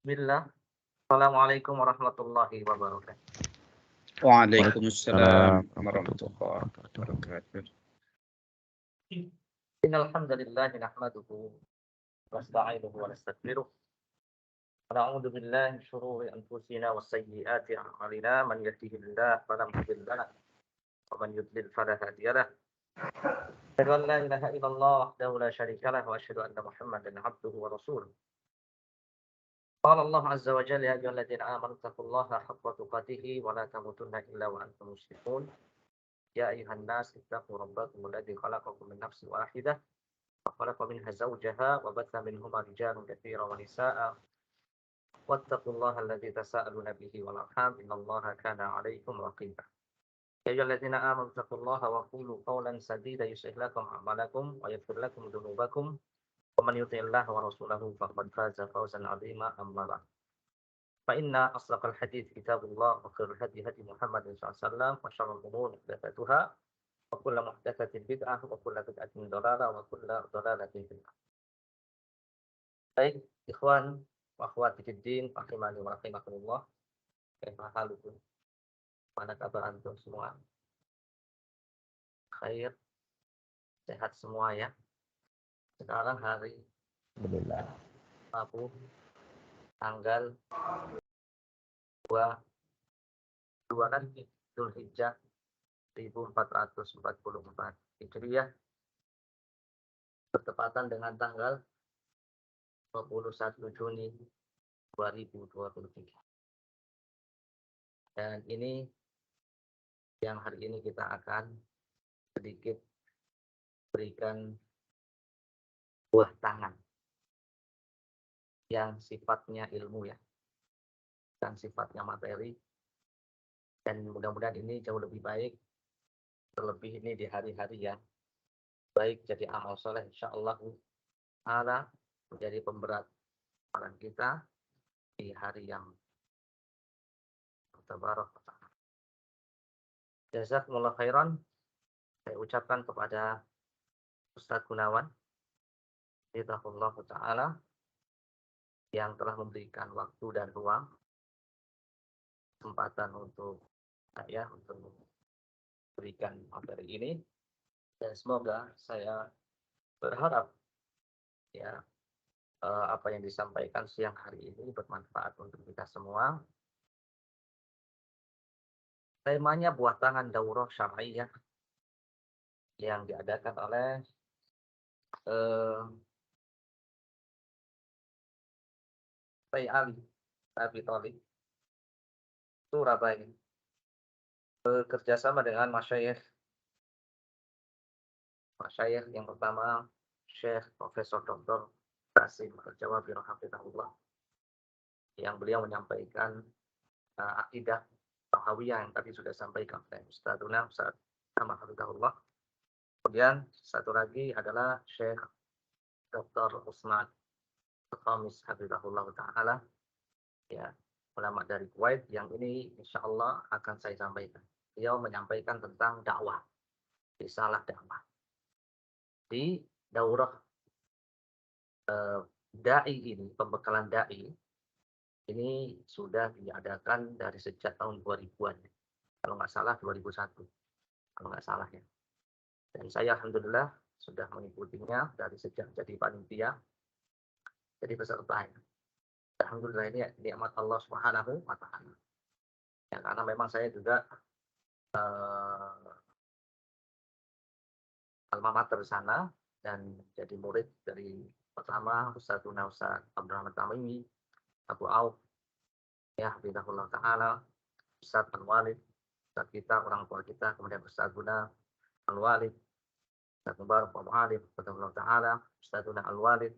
Bismillah. Assalamualaikum warahmatullahi wabarakatuh. Waalaikumsalam Waalaikumsalam warahmatullahi warahmatullahi wabarakatuh. wabarakatuh. Innal hamdalillah nahmaduhu wa nasta'inuhu wa nastaghfiruh. Wa na'udzu billahi min shururi anfusina wa sayyiati a'malina. Man yahdihillahu fala mudilla lahu wa man yudlil fala hadiya lahu. Asyhadu an la ilaha illallah wahdahu la syarika lahu wa asyhadu anna Muhammadan 'abduhu wa rasuluh. Qala Allah 'azza wa jalla ya ayyuhalladzina amanu taqullaha haqqa tuqatih wa la tamutunna illa wa antum muslimun. Ya ayuhan nas ittaqu rabbakum alladzi khalaqakum min nafsin wahidah wa khalaqa minha zawjaha wa batha minhuma rijalan katsiran wa nisaa'a wattaqullaha alladzi tasaaluna bihi wal arham innallaha kana 'alaikum raqiba. Ya ayyuhalladzina amanu taqullaha wa qulu qawlan sadida yuslih lakum a'malakum wa yaghfir lakum dhunubakum wa man yuti'illaha wa rasulahu faqad faza fawzan 'azima amma ba'd. Fa inna asdaqal hadits kitabullah wa khairul hadi hadi Muhammadin sallallahu alaihi wasallam wa syarrul umuri muhdatsatuha wa kullu muhdatsatin bid'ah wa kullu bid'atin dhalalah wa kullu dhalalatin fil nar. Baik, ikhwan wa akhwati fid din, rahimani wa rahimakumullah. Kaifa halukum? Mana kabar antum semua? Khair, sehat semua ya. Sekarang hari Alhamdulillah. Rabu tanggal 2 nanti Dzulhijjah 1444 Hijriah bertepatan dengan tanggal 21 Juni 2023. Dan ini yang hari ini kita akan sedikit berikan buah tangan yang sifatnya ilmu ya, dan sifatnya materi. Dan mudah-mudahan ini jauh lebih baik, terlebih ini di hari-hari yang baik, jadi amal soleh insyaallah ta'ala menjadi pemberat amalan kita di hari yang tabarak. Jazakumullah khairan. Saya ucapkan kepada Ustaz Gunawan hafizahullah ta'ala yang telah memberikan waktu dan ruang, kesempatan untuk saya untuk memberikan materi ini. Dan semoga saya berharap ya apa yang disampaikan siang hari ini bermanfaat untuk kita semua. Temanya buah tangan daurah syar'iyah yang diadakan oleh Syekh Ali Abi Thalib Surabaya bekerjasama dengan masyayikh yang pertama Syekh Profesor Dr. Qasim Al-Jawabi rahimahullah, yang beliau menyampaikan akidah Tahawiyah yang tadi sudah sampaikan oleh Ustadzuna Ustaz Hafizahullah. Kemudian satu lagi adalah Syekh Dr. Usman Khamis Hafizahullah Ta'ala, ya, ulama dari Kuwait, yang ini insya Allah akan saya sampaikan. Beliau menyampaikan tentang dakwah, risalah dakwah. Di daurah da'i ini, pembekalan da'i ini sudah diadakan dari sejak tahun 2000-an. Kalau nggak salah 2001. Kalau nggak salah ya. Dan saya alhamdulillah sudah mengikutinya dari sejak jadi panitia, jadi peserta. Alhamdulillah ini nikmat Allah Subhanahu wa taala. Ya, karena memang saya juga alma mater sana dan jadi murid dari pertama Ustadzuna Ustaz Abdurrahman Tamimi, Abu Auf, ya hafizahullah ta'ala, Ustaz Al-Walid, Ustaz kita, orang tua kita, kemudian Ustadzuna Al-Walid, Ustaz Mubarak Abu Alif, hafizahullah ta'ala, Ustadzuna Al-Walid,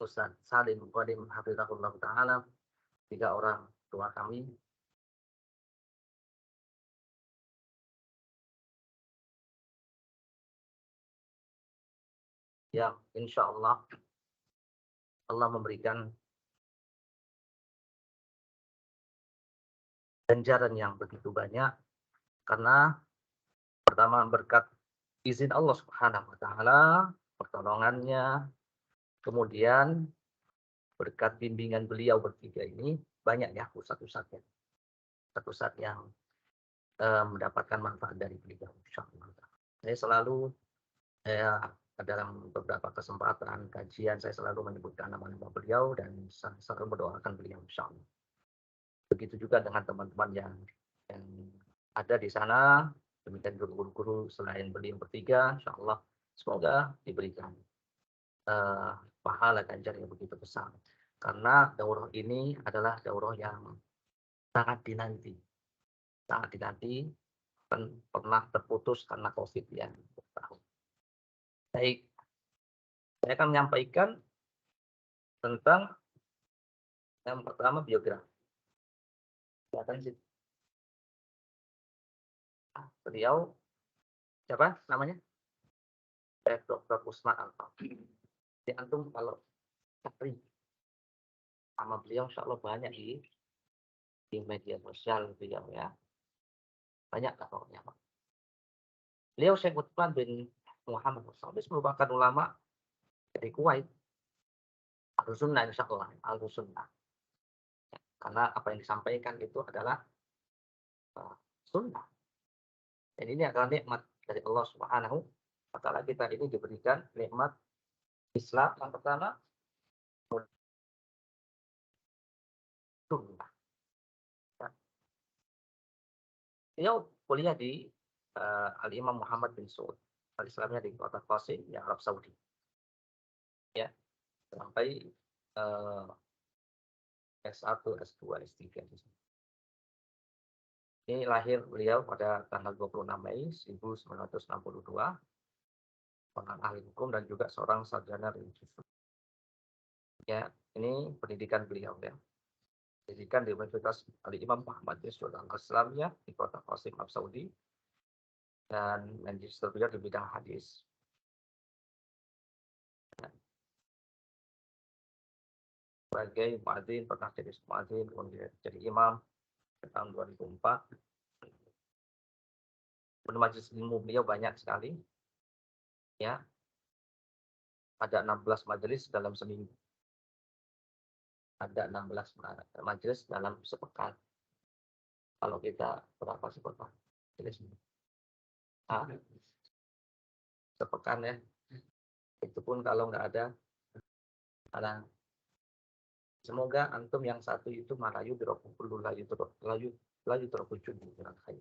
Ustaz Salim Qadim, hafizahullah ta'ala, 3 orang tua kami. Ya, insya Allah Allah memberikan ganjaran yang begitu banyak, karena pertama berkat izin Allah Subhanahu wa taala, pertolongannya, kemudian berkat bimbingan beliau bertiga ini banyak ya ustadz-ustadz yang mendapatkan manfaat dari beliau. Insyaallah. Saya selalu dalam beberapa kesempatan kajian saya selalu menyebutkan nama-nama beliau dan saya selalu mendoakan beliau insyaallah. Begitu juga dengan teman-teman yang ada di sana, demikian guru-guru selain beliau bertiga, insyaallah semoga diberikan pahala ganjar yang begitu besar. Karena daurah ini adalah daurah yang sangat dinanti, dan pernah terputus karena COVID ya. Baik, saya akan menyampaikan tentang yang pertama biografi. Silakan sih. Beliau siapa namanya? Dr. Usman Al-Fatih. Di antum kalau cari nama beliau insya Allah banyak di media sosial beliau ya. Banyak lah pokoknya. Beliau Syekh Utsman bin Muhammad Al-Sabis merupakan ulama dari Kuwait. Al-Sunnah insya Allah. Al-Sunnah. Karena apa yang disampaikan itu adalah sunnah. Dan ini adalah nikmat dari Allah Subhanahu wa Ta'ala. Kita ini diberikan nikmat Islam yang pertama, sunnah. Beliau kuliah di Al-Imam Muhammad bin Saud. Al-Islamnya di kota Qasim, ya Arab Saudi. Ya, sampai S1, S2, S3. Ini lahir beliau pada tanggal 26 Mei 1962. Seorang ahli hukum dan juga seorang sarjana religius. Ya, ini pendidikan beliau ya. Pendidikan di Universitas Al-Imam Muhammad bin Saud Al-Islamnya di kota Qasim, Arab Saudi. Dan magister beliau di bidang hadis. Sebagai muadzin, pernah jadi muadzin, kemudian jadi imam tahun 2004. Majelis ilmu beliau banyak sekali. Ya. Ada 16 majelis dalam seminggu. Ada 16 majelis dalam sepekan. Kalau kita berapa sepekan? Sepekan ya. Itu pun kalau nggak ada halang. Semoga antum yang satu itu malayu dirokupulu layu terwujud dengan khair.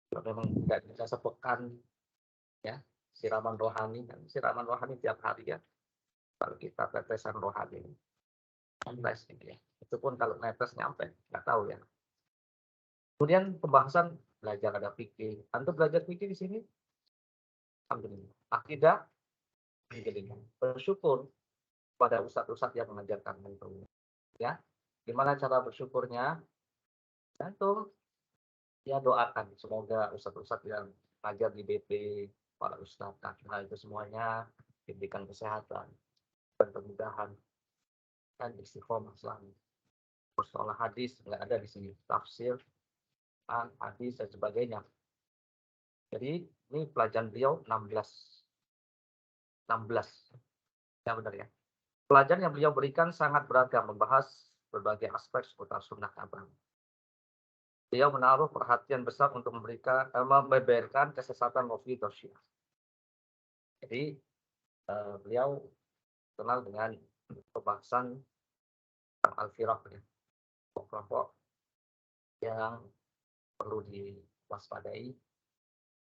Kalau memang nggak bisa sepekan ya, siraman rohani tiap hari ya. Kalau kita tetesan rohani netes gitu ya. Itu pun kalau netes nyampe, nggak tahu ya. Kemudian pembahasan belajar ada fikih. Antum belajar fikih di sini? Alhamdulillah. Akidah? Alhamdulillah. Bersyukur pada ustadz-ustadz yang mengajarkan itu. Ya, gimana cara bersyukurnya? Antum ya doakan semoga ustadz-ustadz yang ngajar di BP, para ustadz, nah itu semuanya diberikan kesehatan dan kemudahan dan istiqomah selalu. Persoalan hadis nggak ada di sini, tafsir, hadis dan sebagainya. Jadi ini pelajaran beliau 16. Ya benar ya. Pelajaran yang beliau berikan sangat beragam, membahas berbagai aspek seputar sunnah abang. Beliau menaruh perhatian besar untuk membeberkan kesesatan Wafi dan Syiah. Jadi beliau kenal dengan pembahasan al-firaq ya, kelompok yang perlu diwaspadai.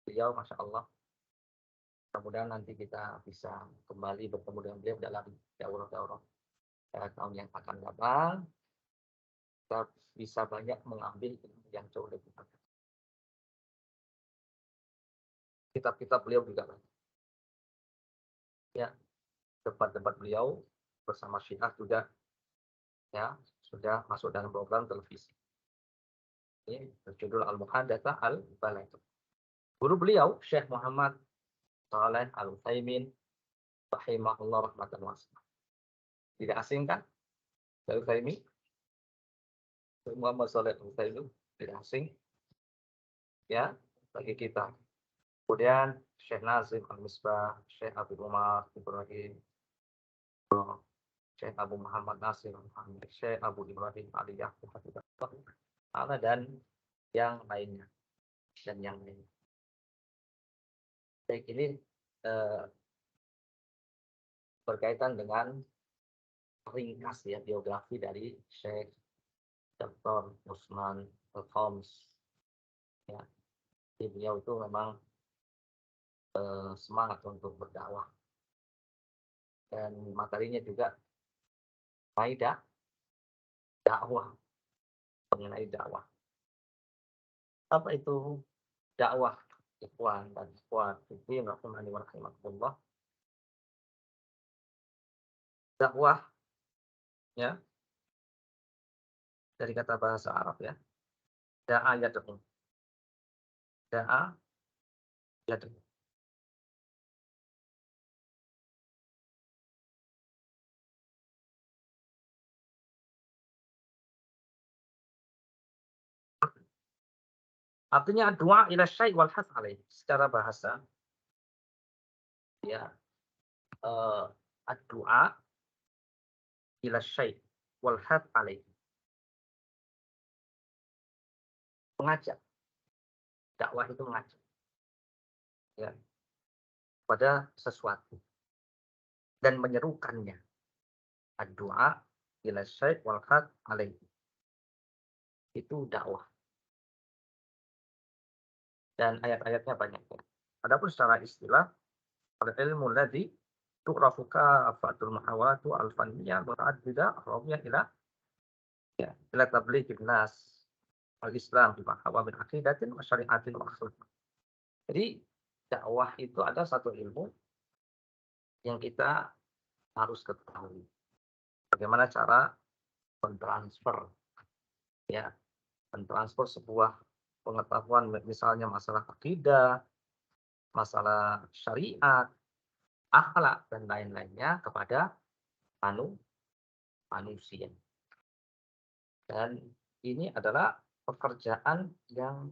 Beliau, masya Allah, mudah-mudahan nanti kita bisa kembali bertemu dengan beliau dalam daurah-daurah tahun yang akan datang. Kita bisa banyak mengambil yang jauh lebih baik. Kitab-kitab beliau juga banyak. Ya, debat-debat beliau bersama Syiah juga ya sudah masuk dalam program televisi. Ini berjudul Al-Muhadatsah Al-Balagh. Guru beliau Syekh Muhammad Shalih Al-Utsaimin rahimahullah rahmatan wasi'ah. Tidak asing kan? Al-Utsaimin. Muhammad Shalih Al-Utsaimin tidak asing ya bagi kita. Kemudian Syekh Nazim Al-Misbah, Syekh Abdul Umar Ibrahim, Syekh Abu Muhammad Nasir Muhammad, Syekh Abu Ibrahim Ali Yaqub Hafizahullah dan yang lainnya dan yang lainnya. Baik, ini berkaitan dengan ringkas ya biografi dari Syekh Dr. Usman Al-Khamis. Ya, jadi beliau itu memang semangat untuk berdakwah dan materinya juga dakwah mengenai dakwah. Apa itu dakwah? Ikhwan dan ikhwat fiddin rahimani wa rahimakumullah. Dakwah ya dari kata bahasa Arab ya. Da'a yad'u. Da'a yad'u. Artinya doa ila syai' wal hath alaih. Secara bahasa ya doa ila syai' wal hath alaih. Mengajak. Dakwah itu mengajak. Ya. Pada sesuatu dan menyerukannya. Doa ila syai' wal hath alaih. Itu dakwah. Dan ayat-ayatnya banyak. Adapun secara istilah al-ilmu ladzi tu'rafu kafatul muhawatu al-fanniyah muta'addidah rawiyah ila tablighin nas al-Islam bima hawa min aqidatin wa syari'atin wa akhlaq. Jadi dakwah itu ada satu ilmu yang kita harus ketahui. Bagaimana cara mentransfer ya, mentransfer sebuah pengetahuan misalnya masalah akidah, masalah syariat, akhlak dan lain-lainnya kepada manusia. Dan ini adalah pekerjaan yang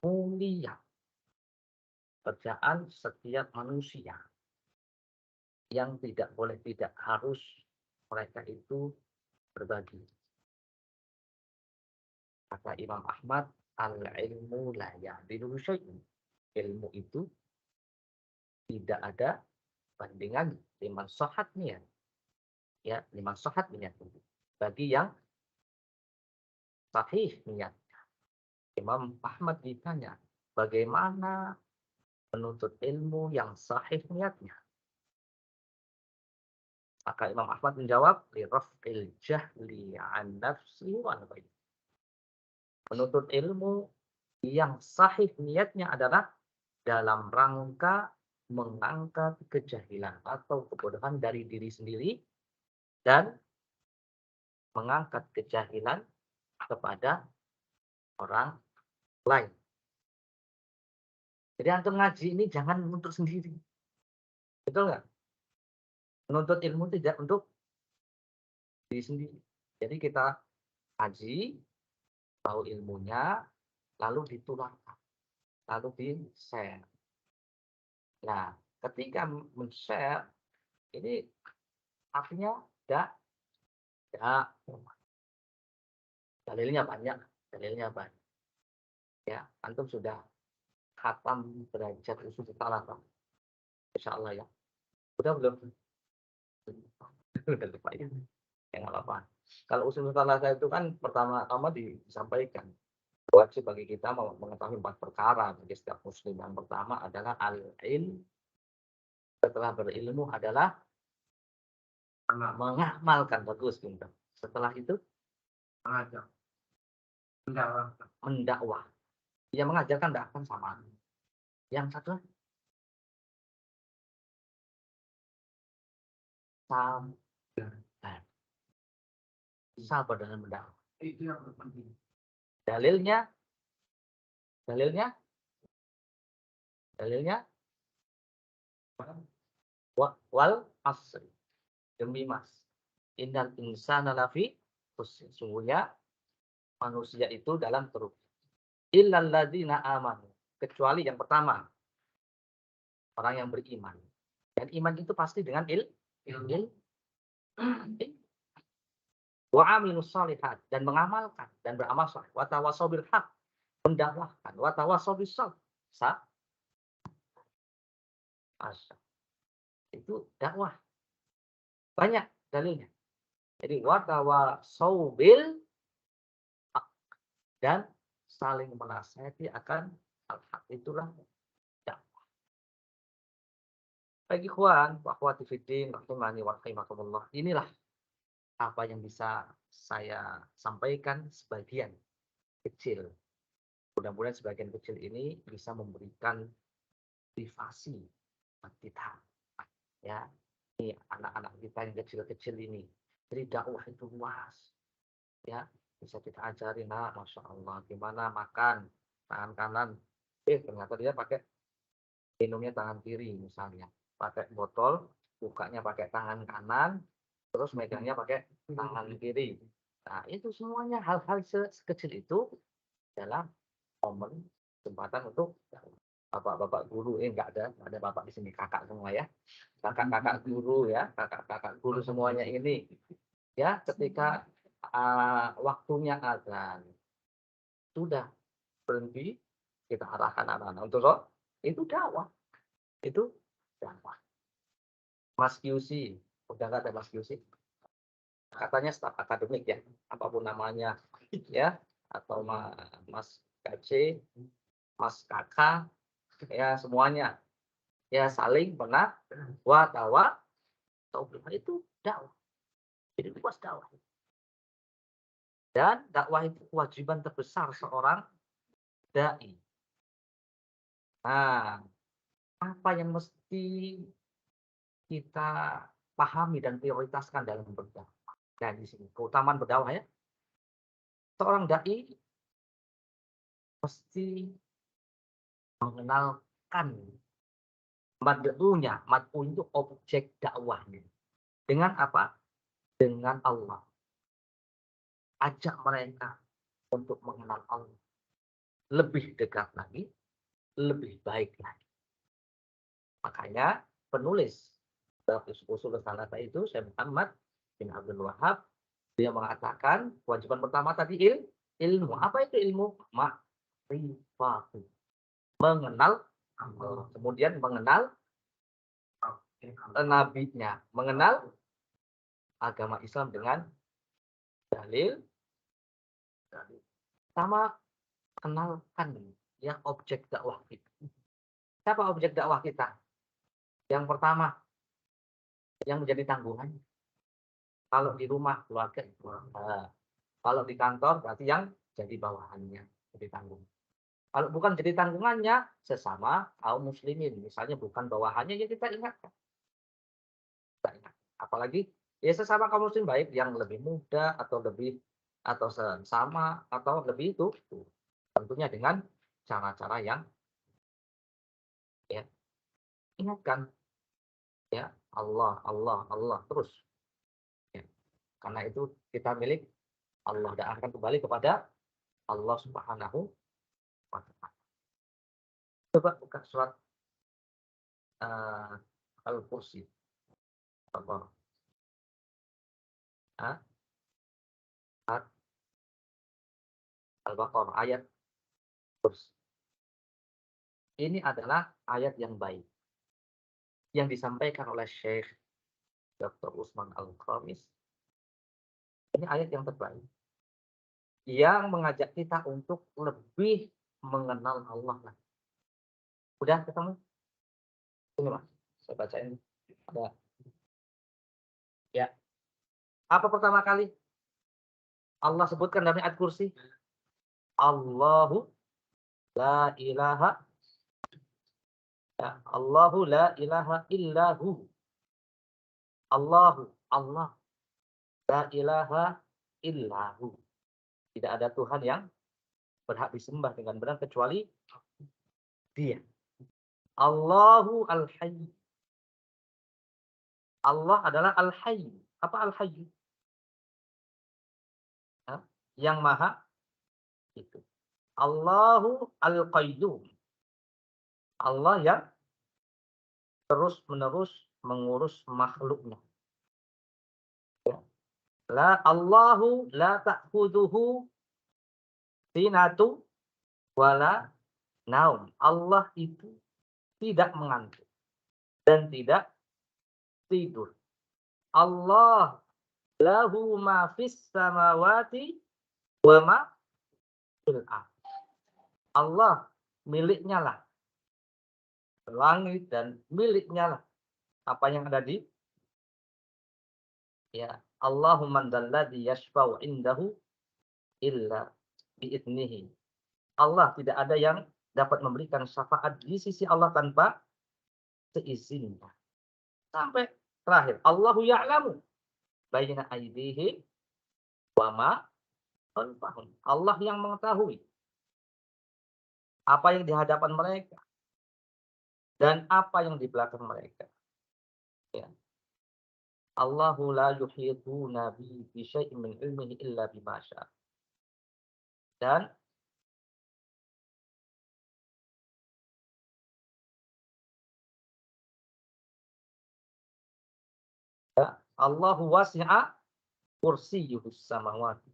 mulia. Pekerjaan setiap manusia yang tidak boleh tidak harus mereka itu berbagi. Kata Imam Ahmad, al-ilmu la ya'dilu syai'un. Ilmu itu tidak ada bandingan liman shahat niat. Ya, liman shahat niat. Bagi yang sahih niat. Imam Ahmad ditanya, bagaimana menuntut ilmu yang sahih niatnya? Maka Imam Ahmad menjawab, liraf'il jahli an nafsi wa nabai. Menuntut ilmu yang sahih niatnya adalah dalam rangka mengangkat kejahilan atau kebodohan dari diri sendiri dan mengangkat kejahilan kepada orang lain. Jadi antum ngaji ini jangan untuk sendiri. Betul nggak? Menuntut ilmu tidak untuk diri sendiri. Jadi kita ngaji, tahu ilmunya, lalu ditularkan, lalu di-share. Nah, ketika men-share, ini artinya dalilnya banyak. Ya, antum sudah khatam derajat usul thalathah. Insyaallah ya. Udah belum? Udah lupa ya. Ya nggak apa-apa. Kalau usul thalathah itu kan pertama-tama disampaikan wajib bagi kita mengetahui 4 perkara bagi setiap muslim. Yang pertama adalah al-ilm. Setelah berilmu adalah mengamalkan. Bagus, pintar. Setelah itu mendakwah. Dia mengajarkan dakwah sama. Yang satu sabar dengan mendakwah. Itu yang penting. Dalilnya wal asri. Demi mas. Innal insana lafi khusr. Sungguhnya manusia itu dalam kerugian. Illal ladzina amanu. Kecuali yang pertama, orang yang beriman. Dan iman itu pasti dengan ilmu. Wa amilus shalihat, dan mengamalkan dan beramal saleh. Wa tawassaw bil haq, mendakwahkan. Wa tawassaw bis sabr. Itu dakwah. Banyak dalilnya. Jadi wa tawassaw bil haq, dan saling menasihati akan al-haq. Itulah dakwah. Bagi ikhwan wa akhwati fiddin rahimani wa rahimakumullah. Inilah apa yang bisa saya sampaikan sebagian kecil. Mudah-mudahan sebagian kecil ini bisa memberikan motivasi buat kita. Ya, ini anak-anak kita yang kecil-kecil ini. Jadi dakwah itu luas. Ya, bisa kita ajari, nah, masya Allah, gimana makan tangan kanan. Ternyata dia pakai minumnya tangan kiri misalnya. Pakai botol, bukanya pakai tangan kanan, terus megangnya pakai tangan kiri. Nah, itu semuanya hal-hal sekecil itu dalam momen kesempatan untuk bapak-bapak guru. Enggak ada bapak di sini, kakak semua ya. Kakak-kakak guru ya, kakak-kakak guru semuanya ini. Ya, ketika waktunya azan, sudah berhenti, kita arahkan anak-anak untuk sholat. Itu dakwah. Itu dakwah. Mas QC, udah nggak ada Mas QC? Katanya staf akademik ya, apapun namanya ya, atau Mas KC, Mas Kakak, ya semuanya. Ya saling wa tawa, itu dakwah. Jadi luas dakwah. Dan dakwah itu kewajiban terbesar seorang dai. Nah, apa yang mesti kita pahami dan prioritaskan dalam berdakwah? Nah, di sini keutamaan berdakwah ya. Seorang dai mesti mengenalkan mad'unya. Mad'u itu objek dakwahnya. Dengan apa? Dengan Allah. Ajak mereka untuk mengenal Allah. Lebih dekat lagi, lebih baik lagi. Makanya penulis Ushul Tsalatsa itu, Syekh Muhammad bin Abdul Wahab, dia mengatakan kewajiban pertama tadi ilmu. Apa itu ilmu? Ma'rifatu. Mengenal Allah. Kemudian mengenal nabinya, mengenal agama Islam dengan dalil, sama kenalkan ya objek dakwah kita. Siapa objek dakwah kita? Yang pertama, yang menjadi tanggungan. Kalau di rumah keluarga, kalau di kantor berarti yang jadi bawahannya, jadi tanggung. Kalau bukan jadi tanggungannya, sesama kaum muslimin, misalnya bukan bawahannya, ya kita ingatkan. Kita ingat. Apalagi ya sesama kaum muslim, baik yang lebih muda atau lebih atau sama atau lebih itu tentunya dengan cara-cara yang ya ingatkan ya Allah Allah Allah terus ya. Karena itu kita milik Allah dan akan kembali kepada Allah Subhanahu wa Ta'ala. Coba buka surat Al-Kursi. Allah. Al-Baqarah ayat kursi. Ini adalah ayat yang baik yang disampaikan oleh Syekh Dr. Usman Al-Khamis. Ini ayat yang terbaik yang mengajak kita untuk lebih mengenal Allah. Udah ketemu? Ini Mas, saya bacain. Ada. Ya. Apa pertama kali Allah sebutkan dalam ayat kursi? Allahu la ilaha ya, Allahu la ilaha illahu. Allahu Allah la ilaha illahu. Tidak ada Tuhan yang berhak disembah dengan benar kecuali Dia. Allahu al-hayy. Allah adalah al-hayy. Apa al-hayy? Yang maha itu. Allahu al-qayyum. Allah yang terus-menerus mengurus makhluknya. Ya. Allahu la ta'khudhuhu sinatu wala naum. Allah itu tidak mengantuk dan tidak tidur. Allah lahu ma fis samawati wa ma fil ardh. Allah miliknya lah langit dan miliknya lah apa yang ada di ya Allahumma dzalladzi yashfa'u indahu illa bi'idnihi. Allah tidak ada yang dapat memberikan syafaat di sisi Allah tanpa seizinnya. Sampai terakhir, Allahu ya'lamu baina aydihim wa ma khalfahum. Allah yang mengetahui apa yang di hadapan mereka dan apa yang di belakang mereka. Ya. Allahu la yuhituna bi syai'in min ilmihi illa bima syaa. Dan ya, Allahu wasi'a kursiyyuhus samawati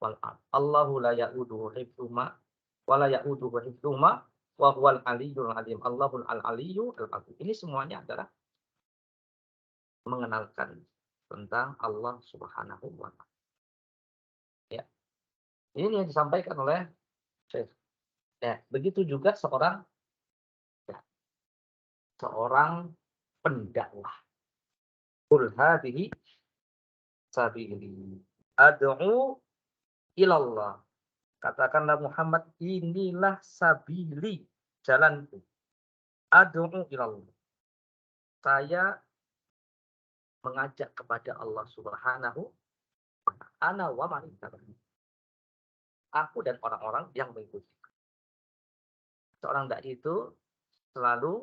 wal ardh. Allahu la ya'uduhu hifdzuhuma wa la ya'uduhu hifdzuhuma wa huwal aliyyul azim. Allahul aliyyu al-azim. Ini semuanya adalah mengenalkan tentang Allah Subhanahu wa taala. Ya. Ini yang disampaikan oleh Syekh. Ya, begitu juga seorang ya, seorang pendakwah. Qul hadhihi sabili ad'u ilallah. Katakanlah Muhammad, inilah sabili, jalanku. Ad'u ilallah. Saya mengajak kepada Allah Subhanahu wa taala. Ana wa man ittaba'ani. Aku dan orang-orang yang mengikuti. Seorang dai itu selalu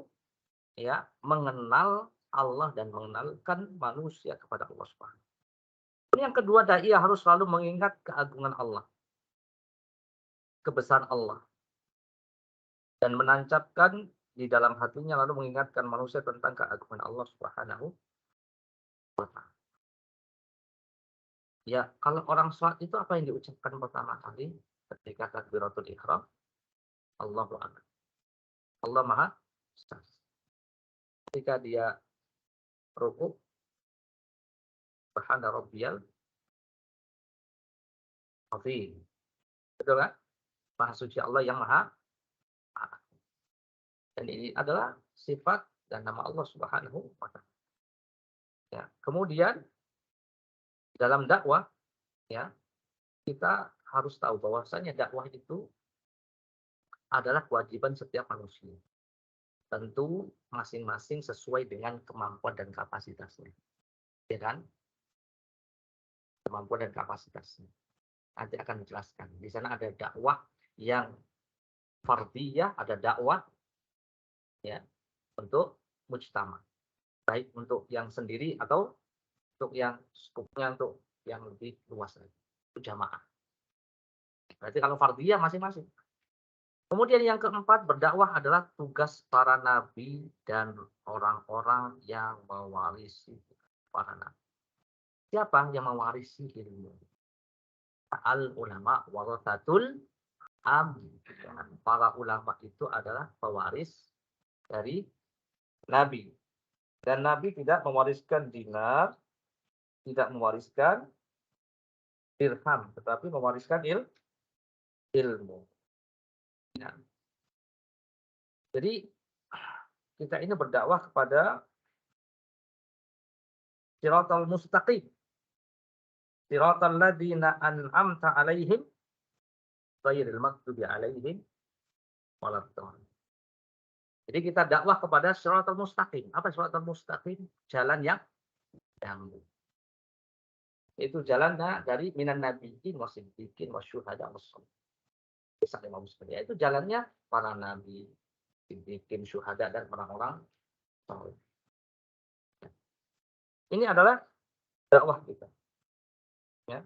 ya mengenal Allah dan mengenalkan manusia kepada Allah Subhanahu. Yang kedua, dai harus selalu mengingat keagungan Allah, kebesaran Allah, dan menancapkan di dalam hatinya lalu mengingatkan manusia tentang keagungan Allah Subhanahu wa taala. Ya, kalau orang sholat itu apa yang diucapkan pertama kali ketika takbiratul ihram? Allahu akbar. Allah Maha Besar. Ketika dia rukuk, subhana rabbiyal azim. Betul kan? Maha suci Allah yang maha. Dan ini adalah sifat dan nama Allah Subhanahu wa taala. Ya, kemudian dalam dakwah ya, kita harus tahu bahwasanya dakwah itu adalah kewajiban setiap manusia. Tentu masing-masing sesuai dengan kemampuan dan kapasitasnya. Ya kan? Kemampuan dan kapasitasnya. Nanti akan dijelaskan. Di sana ada dakwah yang fardiyah, ada dakwah ya untuk mujtama. Baik untuk yang sendiri atau untuk yang skupnya untuk yang lebih luas lagi. Itu jamaah. Berarti kalau fardiyah masing-masing. Kemudian yang keempat, berdakwah adalah tugas para nabi dan orang-orang yang mewarisi para nabi. Siapa yang mewarisi ilmu? Al ulama warathatul anbiya. Para ulama itu adalah pewaris dari nabi. Dan nabi tidak mewariskan dinar, tidak mewariskan dirham, tetapi mewariskan ilmu. Ya. Jadi kita ini berdakwah kepada siratal mustaqim. Siratal ladzina an'amta 'alaihim ghairil maghdubi 'alaihim waladdallin. Jadi kita dakwah kepada siratal mustaqim. Apa siratal mustaqim? Jalan yang lurus. Itu jalannya dari minan nabiyyin wasiddiqin wasyuhada wassalihin. Itu jalannya para nabi, siddiqin, syuhada dan orang-orang saleh. Ini adalah dakwah kita. Ya.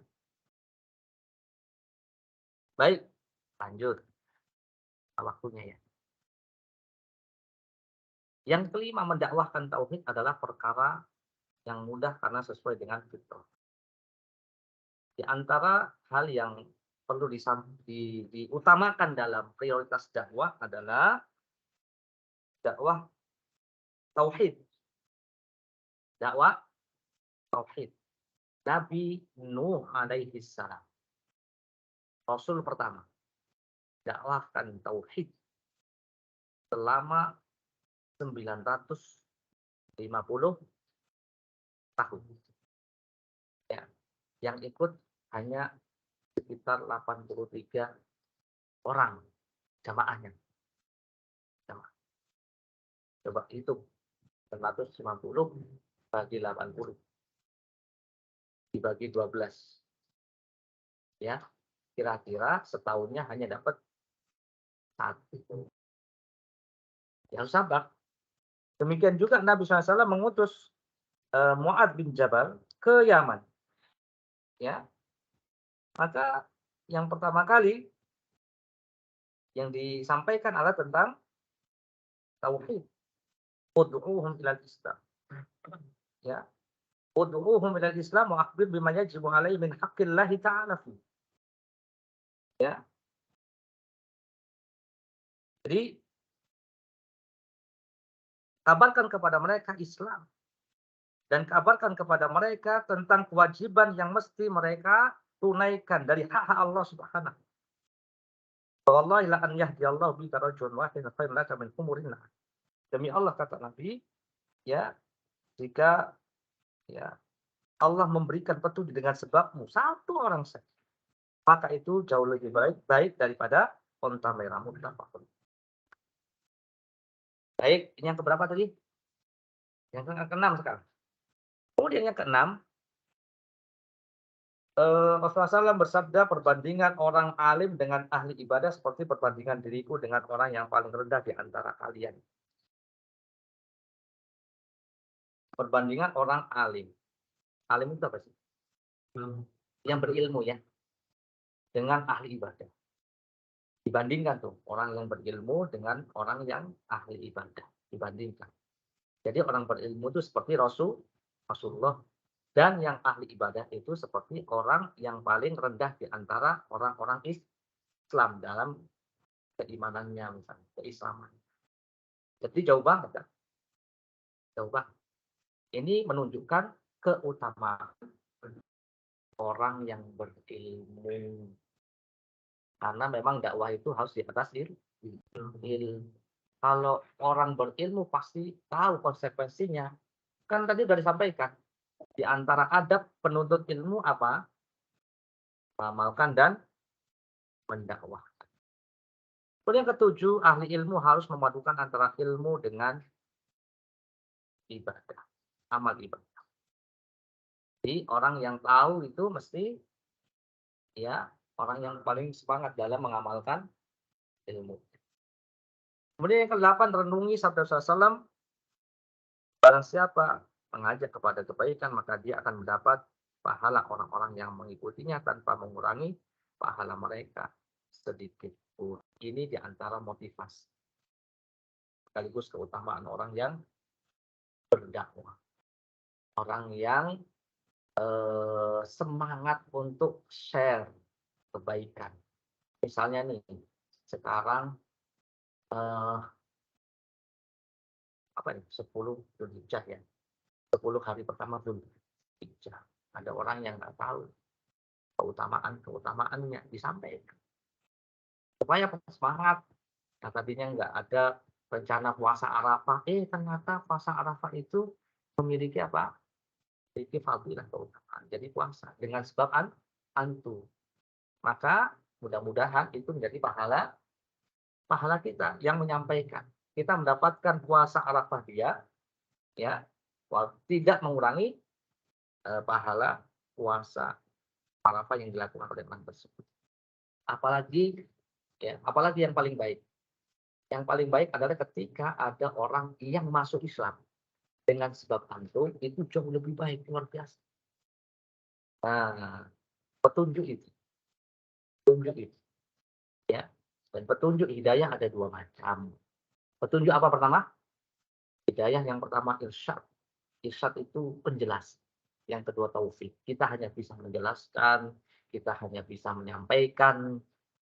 Baik, lanjut. Waktunya ya. Yang kelima, mendakwahkan tauhid adalah perkara yang mudah karena sesuai dengan fitrah. Di antara hal yang perlu diutamakan dalam prioritas dakwah adalah dakwah tauhid. Dakwah tauhid. Nabi Nuh alaihi salam, Rasul pertama, dakwahkan tauhid selama 950 tahun. Ya, yang ikut hanya sekitar 83 orang jamaahnya. Jamaah. Coba hitung 950 bagi 80 dibagi 12. Ya, kira-kira setahunnya hanya dapat satu. Ya harus sabar. Demikian juga Nabi SAW mengutus Mu'ad bin Jabal ke Yaman. Ya, maka yang pertama kali yang disampaikan adalah tentang tauhid. Ud'uhum ilal Islam. Ya. Ud'uhum ilal Islam wa akhbir bima yajibu alaihi min haqqillahi ta'ala fi. Ya. Jadi kabarkan kepada mereka Islam dan kabarkan kepada mereka tentang kewajiban yang mesti mereka tunaikan dari hak-hak Allah Subhanahu. Wallahi la an yahdiyallahu bika rajulan wahidan khairun laka min humurin na'am. Demi Allah kata Nabi, ya, jika ya Allah memberikan petunjuk dengan sebabmu satu orang saja, maka itu jauh lebih baik daripada unta merah mutlak. Baik, ini yang keberapa tadi? Yang keenam sekarang. Kemudian yang keenam, Rasulullah SAW bersabda, perbandingan orang alim dengan ahli ibadah seperti perbandingan diriku dengan orang yang paling rendah di antara kalian. Perbandingan orang alim. Alim itu apa sih? Yang berilmu ya. Dengan ahli ibadah. Dibandingkan tuh, orang yang berilmu dengan orang yang ahli ibadah. Dibandingkan. Jadi orang berilmu itu seperti Rasulullah. Dan yang ahli ibadah itu seperti orang yang paling rendah di antara orang-orang Islam dalam keimanannya misalnya, keislaman. Jadi jauh banget kan? Jauh banget. Ini menunjukkan keutamaan orang yang berilmu. Karena memang dakwah itu harus di atas ilmu. Kalau orang berilmu pasti tahu konsekuensinya. Kan tadi sudah disampaikan. Di antara adab penuntut ilmu apa? Mengamalkan dan mendakwahkan. Kemudian yang ketujuh, ahli ilmu harus memadukan antara ilmu dengan ibadah, amal ibadah. Jadi orang yang tahu itu mesti ya orang yang paling semangat dalam mengamalkan ilmu. Kemudian yang ke-8, renungi sabda Rasulullah SAW, barang siapa mengajak kepada kebaikan maka dia akan mendapat pahala orang-orang yang mengikutinya tanpa mengurangi pahala mereka sedikit pun. Ini diantara motivasi sekaligus keutamaan orang yang berdakwah, orang yang semangat untuk share kebaikan. Misalnya nih sekarang apa nih 10 Dzulhijjah ya, 10 hari pertama Dzulhijjah. Ada orang yang nggak tahu keutamaannya disampaikan supaya semangat. Nah, tadinya nggak ada rencana puasa Arafah, ternyata puasa Arafah itu memiliki apa? Memiliki fadilah keutamaan. Jadi puasa dengan sebab antum. Maka mudah-mudahan itu menjadi pahala kita yang menyampaikan. Kita mendapatkan puasa Arafah dia, ya, tidak mengurangi pahala puasa Arafah yang dilakukan oleh orang tersebut. Apalagi yang paling baik. Yang paling baik adalah ketika ada orang yang masuk Islam dengan sebab antum, itu jauh lebih baik, luar biasa. Nah, petunjuk itu. Ya. Dan petunjuk hidayah ada 2 macam. Petunjuk apa pertama? Hidayah yang pertama irsyad. Irsyad itu penjelas. Yang kedua taufik. Kita hanya bisa menjelaskan, kita hanya bisa menyampaikan,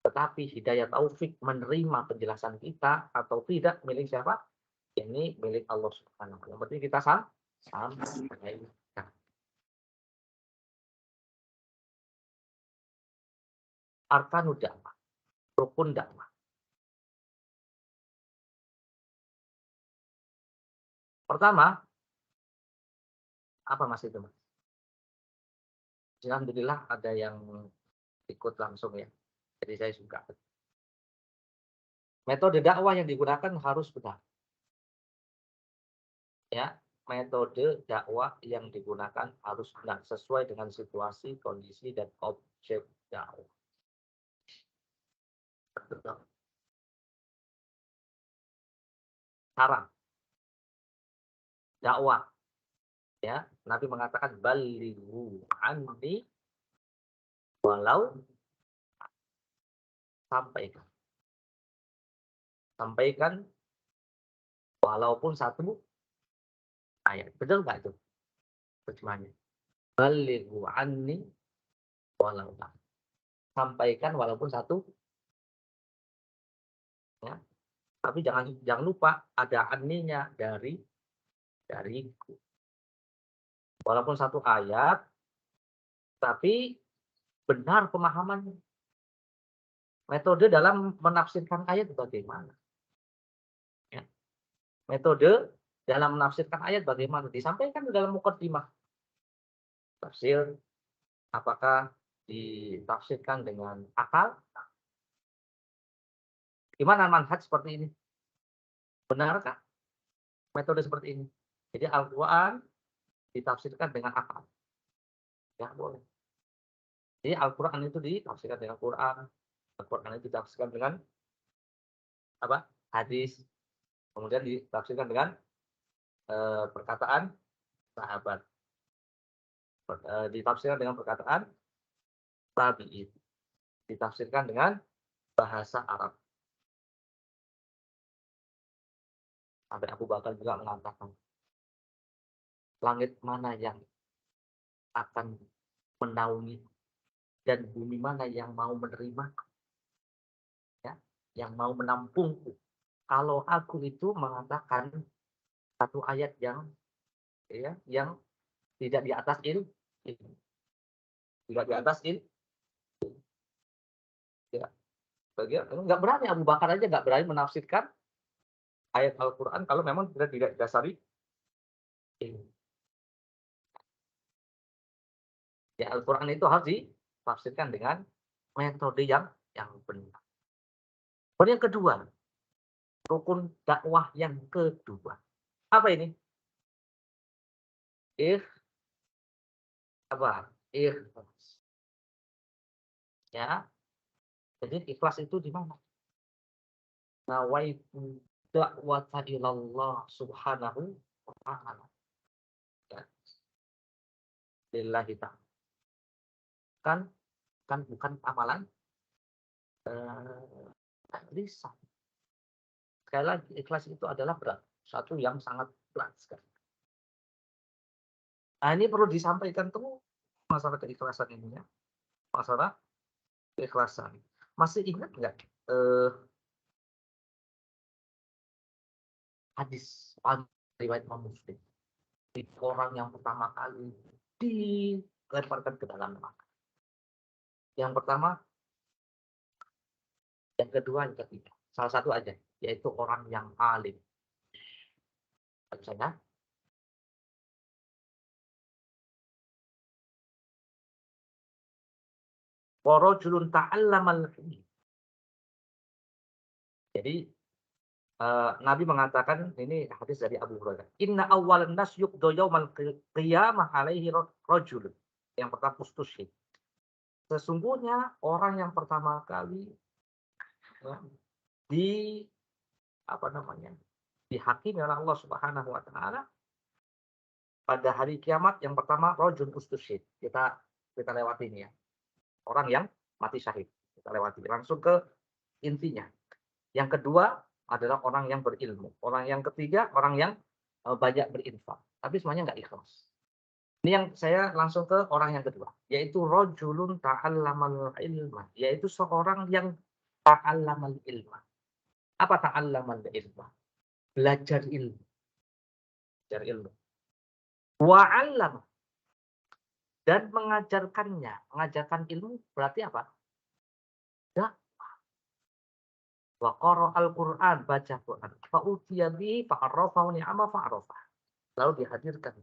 tetapi hidayah taufik menerima penjelasan kita atau tidak milik siapa? Ini milik Allah Subhanahu wa taala. Yang penting kita sampaikan. Arkanud dakwah, rukun dakwah. Pertama, apa Mas itu, Mas? Alhamdulillah ada yang ikut langsung ya. Jadi saya suka. Metode dakwah yang digunakan harus benar. Ya, metode dakwah yang digunakan harus benar sesuai dengan situasi, kondisi dan objek dakwah. Haram dakwah ya. Nabi mengatakan balighu anni walau sampaikan. Sampaikan walaupun satu ayat. Betul nggak itu terjemahannya? Balighu anni walau sampaikan walaupun satu ya. Tapi jangan lupa ada anninya dariku. Walaupun satu ayat tapi benar pemahamannya. Metode dalam menafsirkan ayat bagaimana? Ya. Metode dalam menafsirkan ayat bagaimana? Disampaikan di dalam mukaddimah. Tafsir, apakah ditafsirkan dengan akal? Gimana manhaj seperti ini? Benarkah metode seperti ini? Jadi Al-Quran ditafsirkan dengan akal. Ya boleh. Jadi Al-Quran itu ditafsirkan dengan Quran. Al-Quran itu ditafsirkan dengan apa? Hadis. Kemudian ditafsirkan dengan perkataan sahabat. Ditafsirkan dengan perkataan tabi'in. Ditafsirkan dengan bahasa Arab. Sampai Abu Bakar juga mengatakan, langit mana yang akan menaungi dan bumi mana yang mau menerima, ya, yang mau menampungku. Kalau aku itu mengatakan satu ayat yang tidak di atas ilmu, tidak di atas ilmu, ya. Nggak berani Abu Bakar aja nggak berani menafsirkan ayat Al-Quran kalau memang tidak didasari ilmu. Ya Al-Quran itu harus ditafsirkan dengan metode yang benar. Kemudian yang kedua, rukun dakwah yang kedua. Apa ini? Ikhlas. Ya. Jadi ikhlas itu di mana? Nawaitu da'wata ilallah subhanahu wa ta'ala. Ya. Lillahi ta'ala. Kan bukan amalan lisan. Sekali lagi, ikhlas itu adalah berat. Satu yang sangat berat sekali. Nah, ini perlu disampaikan tuh masalah keikhlasan ini ya. Masalah keikhlasan. Masih ingat nggak hadis riwayat Imam Muslim? Orang yang pertama kali dilemparkan ke dalam neraka. Yang pertama, yang kedua, yang ketiga. Salah satu aja, yaitu orang yang alim. Misalnya, warajulun ta'allamal ilm. Jadi Nabi mengatakan, ini hadis dari Abu Hurairah. Inna awwalan nas yuqda yaumal qiyamah alaihi rajul. Yang pertama ustusyhid. Sesungguhnya orang yang pertama kali ya, dihakimi oleh Allah Subhanahu wa taala pada hari kiamat yang pertama rajul ustusyhid. Kita lewati ini ya. Orang yang mati syahid. Kita lewati langsung ke intinya. Yang kedua adalah orang yang berilmu. Orang yang ketiga, orang yang banyak berinfak. Tapi semuanya nggak ikhlas. Ini yang saya langsung ke orang yang kedua, yaitu rajulun ta'allamal ilma, yaitu seorang yang ta'allamal ilma. Apa ta'allamal ilma? Belajar ilmu, belajar ilmu. Wa 'allama dan mengajarkannya. Mengajarkan ilmu berarti apa? Ya, wa qara'al Qur'an, baca Quran. Fa utiya bihi fa'arafahu ni'ama fa'arafa. Lalu dihadirkan,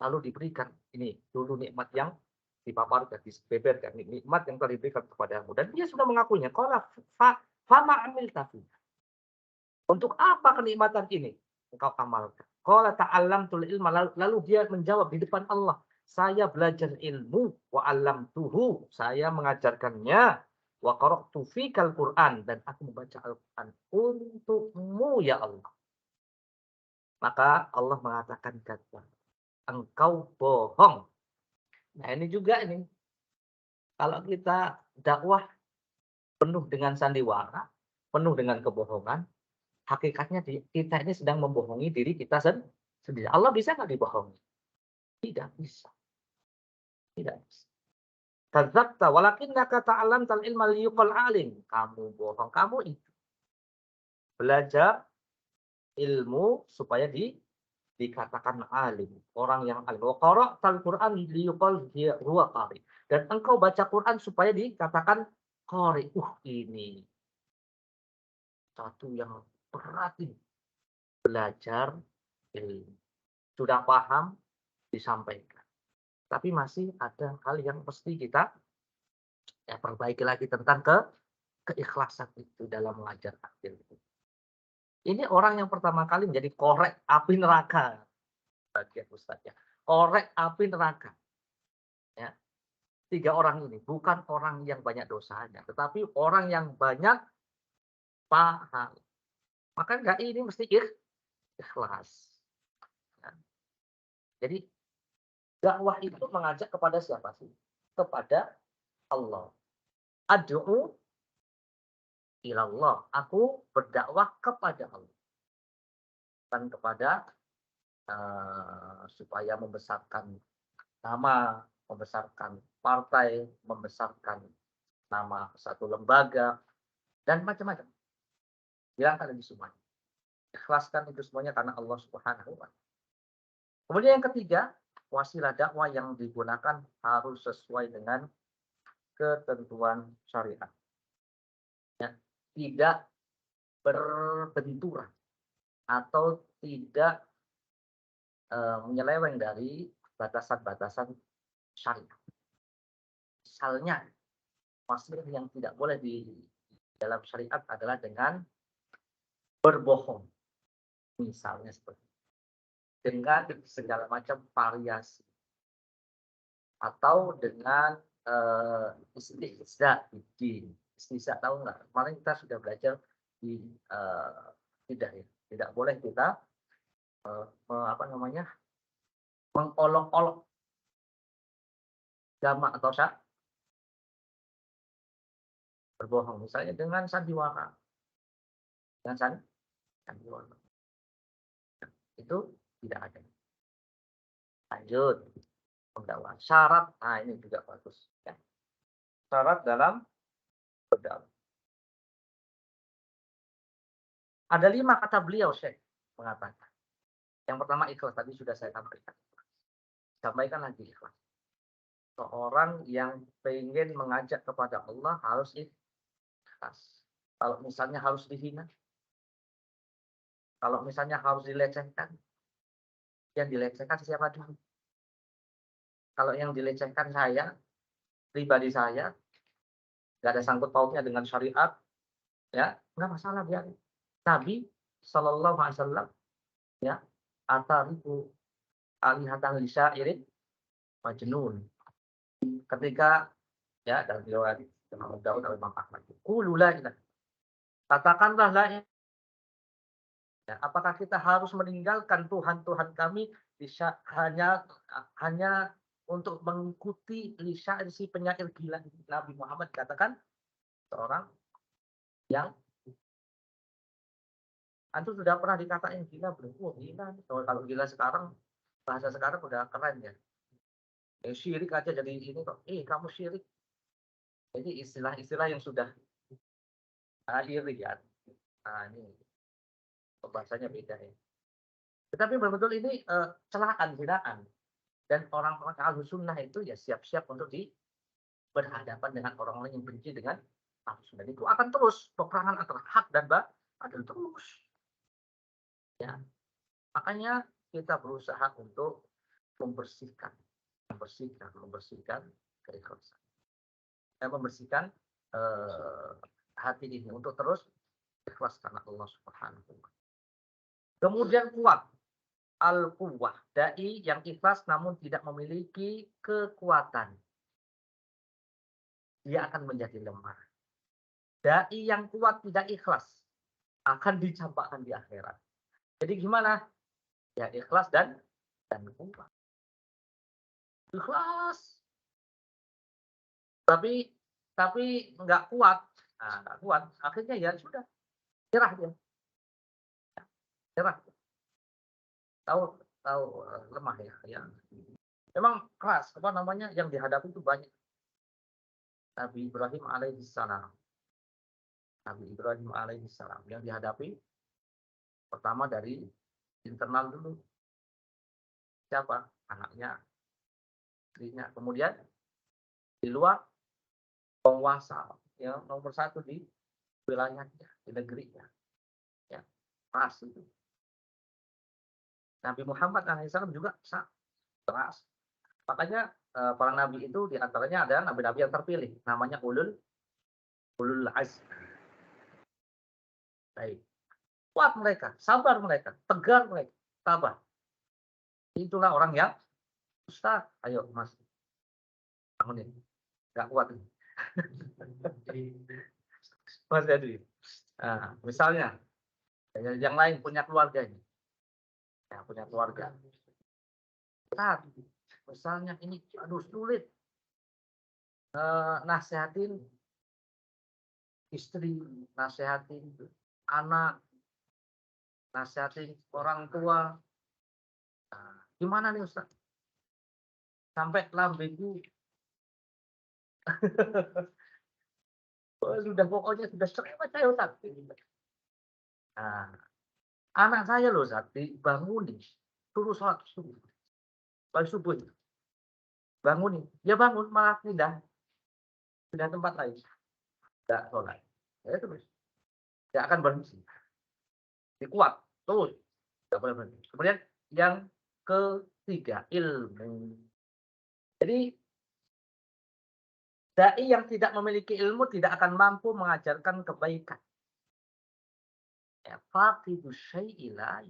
lalu diberikan ini dulu nikmat yang dipaparkan, dibeberkan, nikmat yang telah diberikan kepadamu dan dia sudah mengakuinya. Qala fama amilta fi. Untuk apa kenikmatan ini engkau amalkan? Qala ta'allamtul ilma, lalu dia menjawab di depan Allah, saya belajar ilmu wa 'allamtuhu, saya mengajarkannya, wa qara'tu fikal Qur'an dan aku membaca Al-Qur'an untukmu ya Allah. Maka Allah mengatakan kata, engkau bohong. Nah ini juga ini, kalau kita dakwah penuh dengan sandiwara, penuh dengan kebohongan, hakikatnya kita ini sedang membohongi diri kita sendiri. Allah bisa nggak dibohongi? Tidak bisa, tidak bisa. Kadzabta walakinnaka ta'allamtal ilma liyuqal alim. Kamu bohong, kamu itu belajar ilmu supaya dikatakan alim, orang yang alim. Wa qara'tal Qur'an liyuqal huwa qari. Dan engkau baca Quran supaya dikatakan qari. Ini satu yang berat ini. Belajar ilmu. Sudah paham, disampaikan. Tapi masih ada hal yang mesti kita perbaiki lagi tentang keikhlasan itu dalam mengajarkan ilmu. Ini orang yang pertama kali menjadi korek api neraka. Bagian Ustaznya. Korek api neraka. Ya. 3 orang ini bukan orang yang banyak dosanya, tetapi orang yang banyak paham. Maka enggak ini mesti ikhlas. Ya. Jadi dakwah itu mengajak kepada siapa sih? Kepada Allah. Ad'u ilallah. Aku berdakwah kepada Allah. Dan kepada supaya membesarkan nama, membesarkan partai, membesarkan nama satu lembaga, dan macam-macam. Hilangkan itu semuanya. Ikhlaskan itu semuanya karena Allah Subhanahu wa Ta'ala. Kemudian yang ketiga, wasilah dakwah yang digunakan harus sesuai dengan ketentuan syariat. Ya, tidak berbenturan atau tidak menyeleweng dari batasan-batasan syariat. Misalnya, wasilah yang tidak boleh di dalam syariat adalah dengan berbohong. Misalnya seperti dengan segala macam variasi atau dengan istihza di istihza, tahu nggak? Kemarin kita sudah belajar di tidak ya, tidak boleh kita apa namanya, mengolok-olok agama atau berbohong, misalnya dengan sandiwara, dengan sandiwara itu tidak ada. Lanjut, pendakwah syarat, nah ini juga bagus ya. Syarat dalam berdakwah. Ada 5 kata beliau Syekh mengatakan. Yang pertama ikhlas, tadi sudah saya sampaikan. Sampaikan lagi ikhlas. Seorang yang pengen mengajak kepada Allah harus ikhlas. Kalau misalnya harus dihina, kalau misalnya harus dilecehkan, yang dilecehkan siapa dulu? Kalau yang dilecehkan saya, pribadi saya, nggak ada sangkut pautnya dengan syariat, ya nggak masalah biarin. Nabi Shallallahu Alaihi Wasallam ya atariku alihatan lisairin majnun. Ketika ya dalam riwayat Imam Daud dan Imam Ahmad, qulu la ilaha, katakanlah la ilaha. Ya, apakah kita harus meninggalkan Tuhan-Tuhan kami bisa hanya untuk mengikuti lisan si penyair gila Nabi Muhammad, katakan seorang yang antum sudah pernah dikatain gila belum? Oh gila. Kalau gila sekarang, bahasa sekarang udah keren ya. Syirik aja jadi ini kok, kamu syirik. Jadi istilah-istilah yang sudah iri ya. Nah ini bahasanya beda ya. Tetapi betul-betul ini, celaan, hinaan. Dan orang-orang Ahlussunnah itu ya siap-siap untuk berhadapan dengan orang-orang yang benci dengan Ahlussunnah. Itu akan terus peperangan antara hak dan batil terus. Ya, makanya kita berusaha untuk membersihkan, membersihkan keikhlasan. Membersihkan, eee, hati ini untuk terus ikhlas karena Allah Subhanahu wa taala. Kemudian kuat, al-quwwah, dai yang ikhlas namun tidak memiliki kekuatan, dia akan menjadi lemah. Dai yang kuat tidak ikhlas akan dicampakkan di akhirat. Jadi gimana? Ya ikhlas dan kuat. Ikhlas, tapi nggak kuat. Nah, nggak kuat, akhirnya ya sudah, nyerah dia, nyerah. Tahu tahu, lemah ya, ya. Memang keras, apa namanya, yang dihadapi itu banyak. Nabi Ibrahim alaihissalam. Nabi Ibrahim alaihissalam yang dihadapi pertama dari internal dulu. Siapa? Anaknya, istrinya. Kemudian di luar penguasa, ya nomor satu di wilayahnya, di negerinya. Ya, keras itu. Nabi Muhammad alaihissalam juga keras. Makanya para nabi itu diantaranya ada nabi-nabi yang terpilih, namanya ulul azm. Baik. Kuat mereka, sabar mereka, tegar mereka, tabah. Itulah orang yang, Ustaz, ayo Mas, bangunin, nggak kuat ini. Mas Yadi. Nah, misalnya, yang lain punya keluarga ini, ya, punya keluarga. Ustaz, misalnya ini, aduh sulit, nasehatin istri, nasehatin anak, nasehatin orang tua. Nah, gimana nih Ustaz? Sampai lambeku sudah pokoknya sudah cerewet saya Ustaz. Nah, anak saya loh Ustaz dibangunin, suruh sholat subuh, habis subuh itu, bangunin, dia bangun malah pindah tempat lain, nggak sholat. Ya terus, nggak akan berhenti, dikuat, terus, nggak boleh berhenti. Kemudian yang ketiga, ilmu. Jadi dai yang tidak memiliki ilmu tidak akan mampu mengajarkan kebaikan. Ya, faqidu syai'i la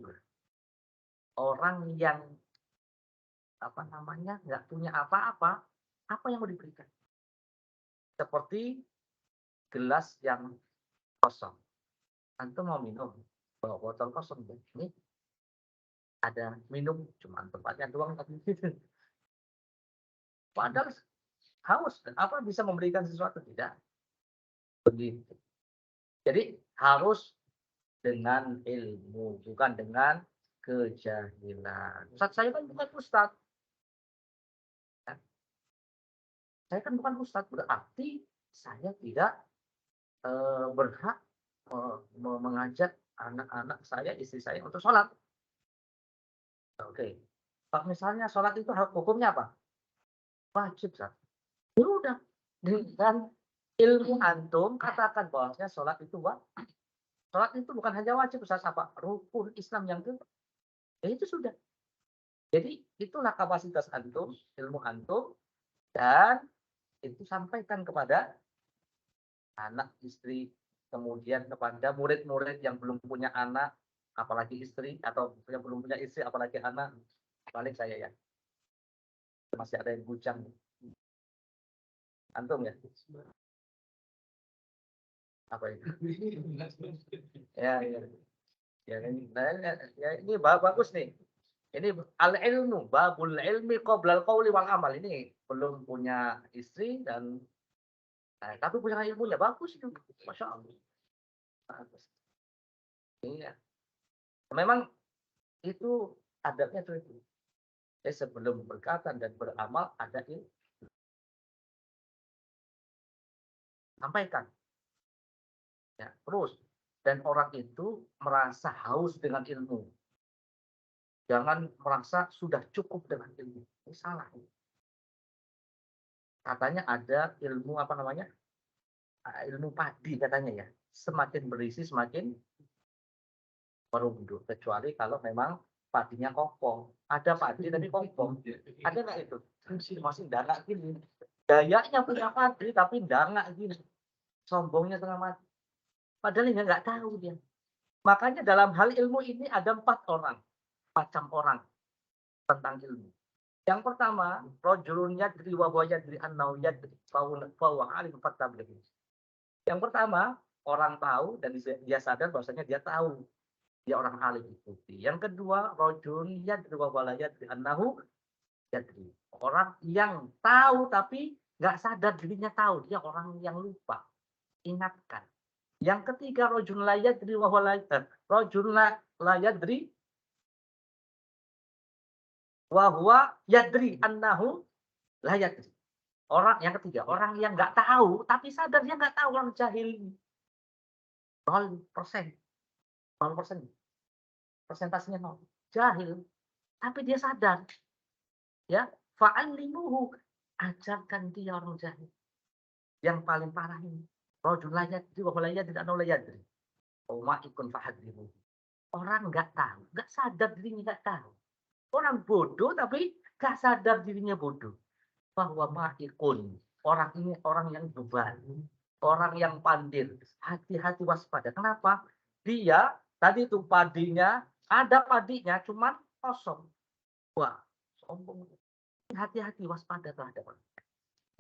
orang yang apa namanya, nggak punya apa-apa, apa yang mau diberikan? Seperti gelas yang kosong. Antum mau minum, bawa botol kosong. Ini ada minum, cuma tempatnya doang tapi padahal haus. Apa bisa memberikan sesuatu? Tidak. Begitu. Jadi harus dengan ilmu, bukan dengan kejahilan. Ustaz saya kan bukan ustaz. Ya. Saya kan bukan ustaz, berarti saya tidak berhak mengajak anak-anak saya, istri saya untuk sholat. Oke. Kalau misalnya sholat itu hukumnya apa? Wajib, Ustaz. Ya udah, dengan ilmu antum katakan bahwasanya sholat itu wajib. Sholat itu bukan hanya wajib, Ustaz, apa? Rukun Islam yang kedua. Ya itu sudah. Jadi itulah kapasitas antum, ilmu antum, dan itu sampaikan kepada anak, istri, kemudian kepada murid-murid yang belum punya anak, apalagi istri, atau yang belum punya istri, apalagi anak. Balik saya ya, masih ada yang bujang. Antum ya? Apa itu? Ya, ya. Ya, ini bagus nih. Ini al-ilmu, babul ilmi qoblal qauli wal amal. Ini belum punya istri dan tapi punya ilmunya bagus itu. Masya Allah. Bagus. Iya. Memang itu adabnya tuh itu. Sebelum berkata dan beramal ada ilmu. Sampaikan. Ya, terus. Dan orang itu merasa haus dengan ilmu. Jangan merasa sudah cukup dengan ilmu. Ini salah. Katanya ada ilmu apa namanya? Ilmu padi katanya ya. Semakin berisi semakin merunduk. Kecuali kalau memang padinya kokoh. Ada padi tapi kokoh. Ada nggak itu? Masih dangak gini. Gayanya punya padi tapi dangak gini. Sombongnya tengah mati. Padahal dia nggak tahu dia. Makanya dalam hal ilmu ini ada 4 orang. Macam orang tentang ilmu. Yang pertama, rajulun yadri wa huwa yadri annahu yadri fa huwa alim fatabligh. Yang pertama, orang tahu dan dia sadar bahwasanya dia tahu. Dia orang alim ikuti. Yang kedua, rajulun yadri wa huwa la yadri annahu yadri. Orang yang tahu tapi nggak sadar dirinya tahu. Dia orang yang lupa. Ingatkan. Yang ketiga, rajulun la yadri wa huwa rajulun la yadri wa huwa yadri annahu la yadri. Orang yang ketiga, orang yang nggak tahu tapi sadar dia nggak tahu, orang jahil. 0%. 0%. Persentasenya 0. Jahil, tapi dia sadar. Ya, fa'allimuhu. Ajarkan dia orang jahil. Yang paling parah ini. Rajul la yadri wa la yadri annahu la yadri. Wa ikun fahadrimu. Orang nggak tahu, nggak sadar dirinya nggak tahu. Orang bodoh tapi nggak sadar dirinya bodoh. Bahwa ma'ikun. Orang ini orang yang beban. Orang yang pandai. Hati-hati waspada. Kenapa? Dia tadi itu padinya, ada padinya cuman kosong. Wah, sombong. Hati-hati waspada terhadap orang.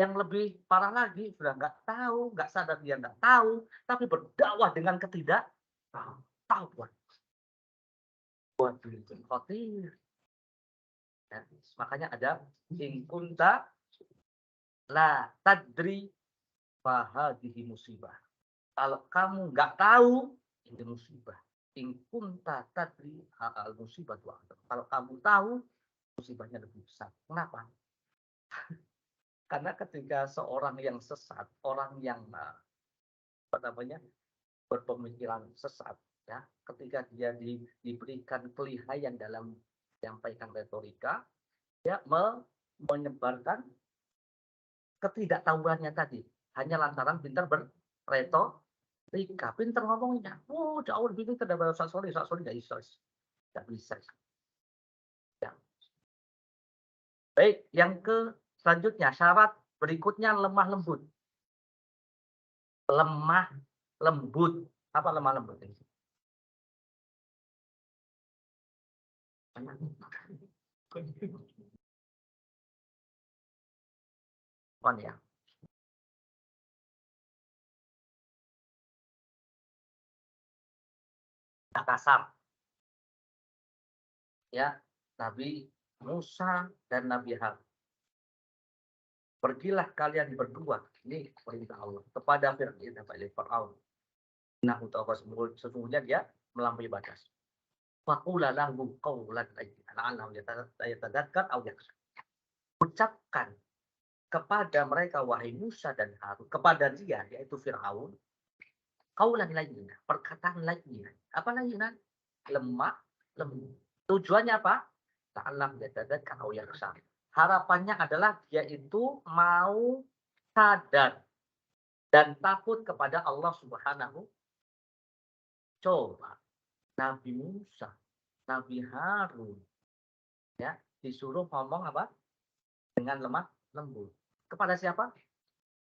Yang lebih parah lagi, sudah nggak tahu, nggak sadar dia nggak tahu, tapi berdakwah dengan ketidaktahuan. Waduh, itu khawatir. Ya, makanya ada in kunta la tadri fahadihi musibah. Kalau kamu nggak tahu, ini musibah. In kunta tadri al musibah tuh. Kalau kamu tahu, musibahnya lebih besar. Kenapa? Karena ketika seorang yang sesat, orang yang apa namanya berpemikiran sesat, ya, ketika dia diberikan kelihayan dalam menyampaikan retorika, dia menyebarkan ketidaktahuannya tadi hanya lantaran pintar berretorika, pintar ngomongnya. Oh, jauh lebih pintar daripada Ustaz Solih nggak bisa, nggak bisa. Ya. Baik, yang ke selanjutnya syarat berikutnya lemah lembut. Lemah lembut. Apa lemah lembut ini? On ya. Kasar. Ya, Nabi Musa dan Nabi Harun. Pergilah kalian berdua, ini perintah Allah, kepada Fir'aun. Nah, untuk apa sesungguhnya dia melampaui batas. Faqula lahu qawlan layyinan la'allahu yatadzakkar aw yakhsha. Ucapkan kepada mereka wahai Musa dan Harun, kepada dia yaitu Firaun, qawlan layyinan, perkataan layyinan. Apa layyinan? Lemah, lembut. Tujuannya apa? La'allahu yatadzakkar aw yakhsha. Harapannya adalah dia itu mau sadar dan takut kepada Allah Subhanahu. Coba Nabi Musa, Nabi Harun, ya disuruh ngomong apa? Dengan lemah lembut. Kepada siapa?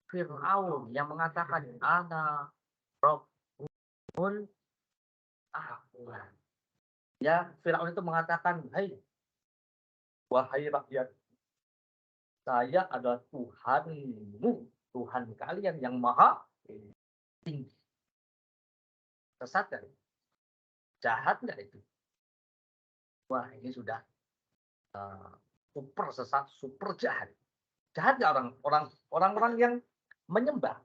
Fir'aun yang mengatakan ana Rabbul A'la. Ya, Fir'aun itu mengatakan, "Hai, wahai rakyat, saya adalah Tuhanmu, Tuhan kalian yang maha tinggi." Sesat nggak? Jahat nggak itu? Wah, ini sudah super sesat, super jahat. Jahat nggak orang-orang yang menyembah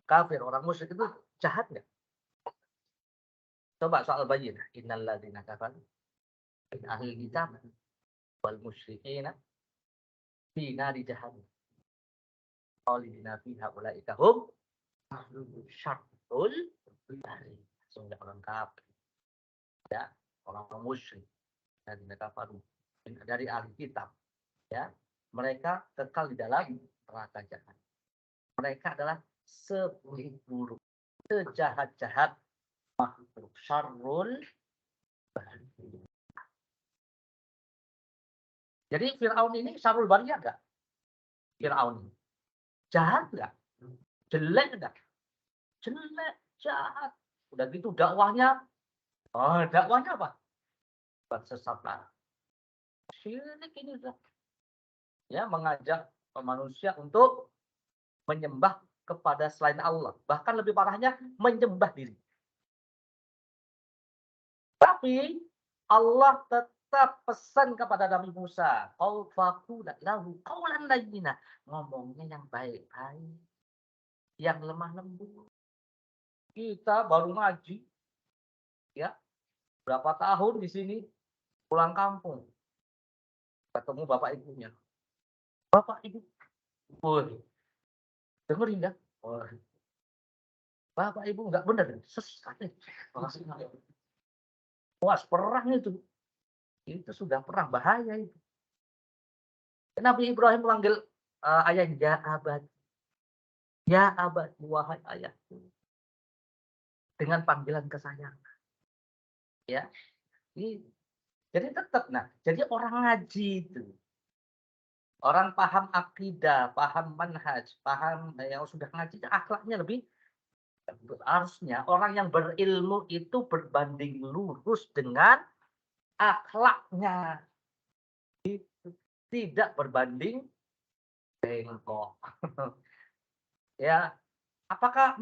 kafir, orang musyrik itu jahat nggak? Coba soal bayyinah. Innal ladzina kafaru min ahlil kitab wal musyrikina fi nari jahannam khalidina fiha ulaika hum syarrul barir. Sudah lengkap ya, orang musyrik dari kafaru dari ahli kitab ya, mereka kekal di dalam neraka jahanam. Mereka adalah seburuk-buruk, sejahat-jahat makhluk, syarrul barir. Jadi Fir'aun ini syarrul bariyah enggak? Fir'aun jahat enggak? Jelek enggak? Jelek, jahat. Udah gitu dakwahnya, dakwahnya apa? Sesatlah. Syirik ini udah. Ya, mengajak manusia untuk menyembah kepada selain Allah. Bahkan lebih parahnya, menyembah diri. Tapi Allah tetap pesan kepada Nabi Musa, "Qaul faqula lahu qaulan layyina." Ngomongnya yang baik-baik, yang lemah lembut. Kita baru ngaji, ya, berapa tahun di sini, pulang kampung, ketemu bapak ibunya. Bapak ibu, woi, dengerin ya. Bapak ibu nggak benar, sesat. Wah, perang itu. Itu sudah perang, bahaya itu. Nabi Ibrahim memanggil ayahnya, ya abad. Ya abad, wahai ayahku. Dengan panggilan kesayangan. Ya. Jadi tetap, jadi orang ngaji itu. Orang paham akidah, paham manhaj, paham yang sudah ngaji, akhlaknya lebih. Harusnya orang yang berilmu itu berbanding lurus dengan akhlaknya. Tidak berbanding bengkok. Ya, apakah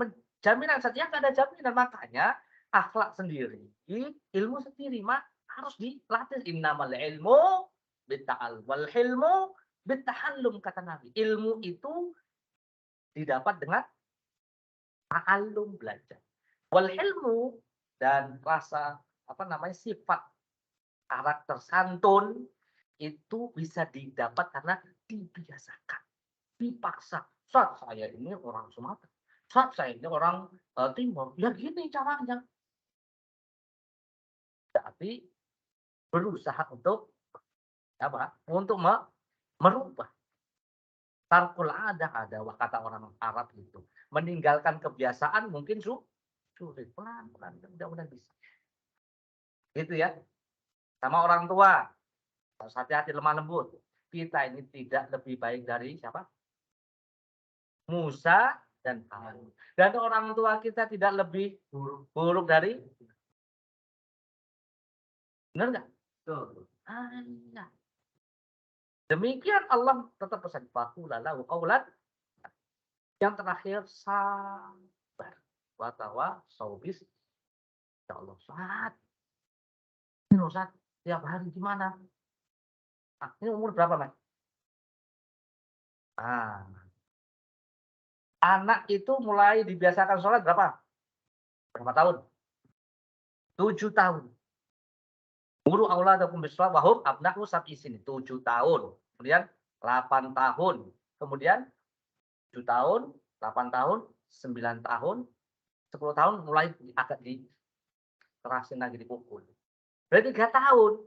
jaminan saja nggak ada jaminan, makanya akhlak sendiri, ilmu sendiri harus dilatih. Innamal ilmu bitta'allum wal hilmu bitta'allum, kata Nabi. Ilmu itu didapat dengan ta'allum, belajar. Wal ilmu, dan rasa sifat karakter santun itu bisa didapat karena dibiasakan, dipaksa. Saat saya ini orang Sumatera, saat saya ini orang Timur, ya gini caranya. Tapi berusaha untuk apa? Untuk merubah. Tarkul ada kata orang Arab itu. Meninggalkan kebiasaan mungkin sulit, pelan-pelan, mudah-mudahan bisa. Gitu ya. Sama orang tua, harus hati-hati, lemah lembut. Kita ini tidak lebih baik dari siapa? Musa dan Harun. Dan orang tua kita tidak lebih buruk dari, benar nggak? Nah. Demikian Allah tetap pesan, faqula lahu qaulan. Yang terakhir, sabar. Wa tawassaw bis. Ya Allah, saat ini Ustaz, tiap hari gimana? Ini umur berapa, Mas? Anak itu mulai dibiasakan sholat berapa? Berapa tahun? 7 tahun. Muru auladakum bis-shalah wa hum abna'u sab'i sinin. 7 tahun. Kemudian 8 tahun. Kemudian 7 tahun, 8 tahun, 9 tahun, 10 tahun mulai agak dikerasin lagi, dipukul. Berarti 3 tahun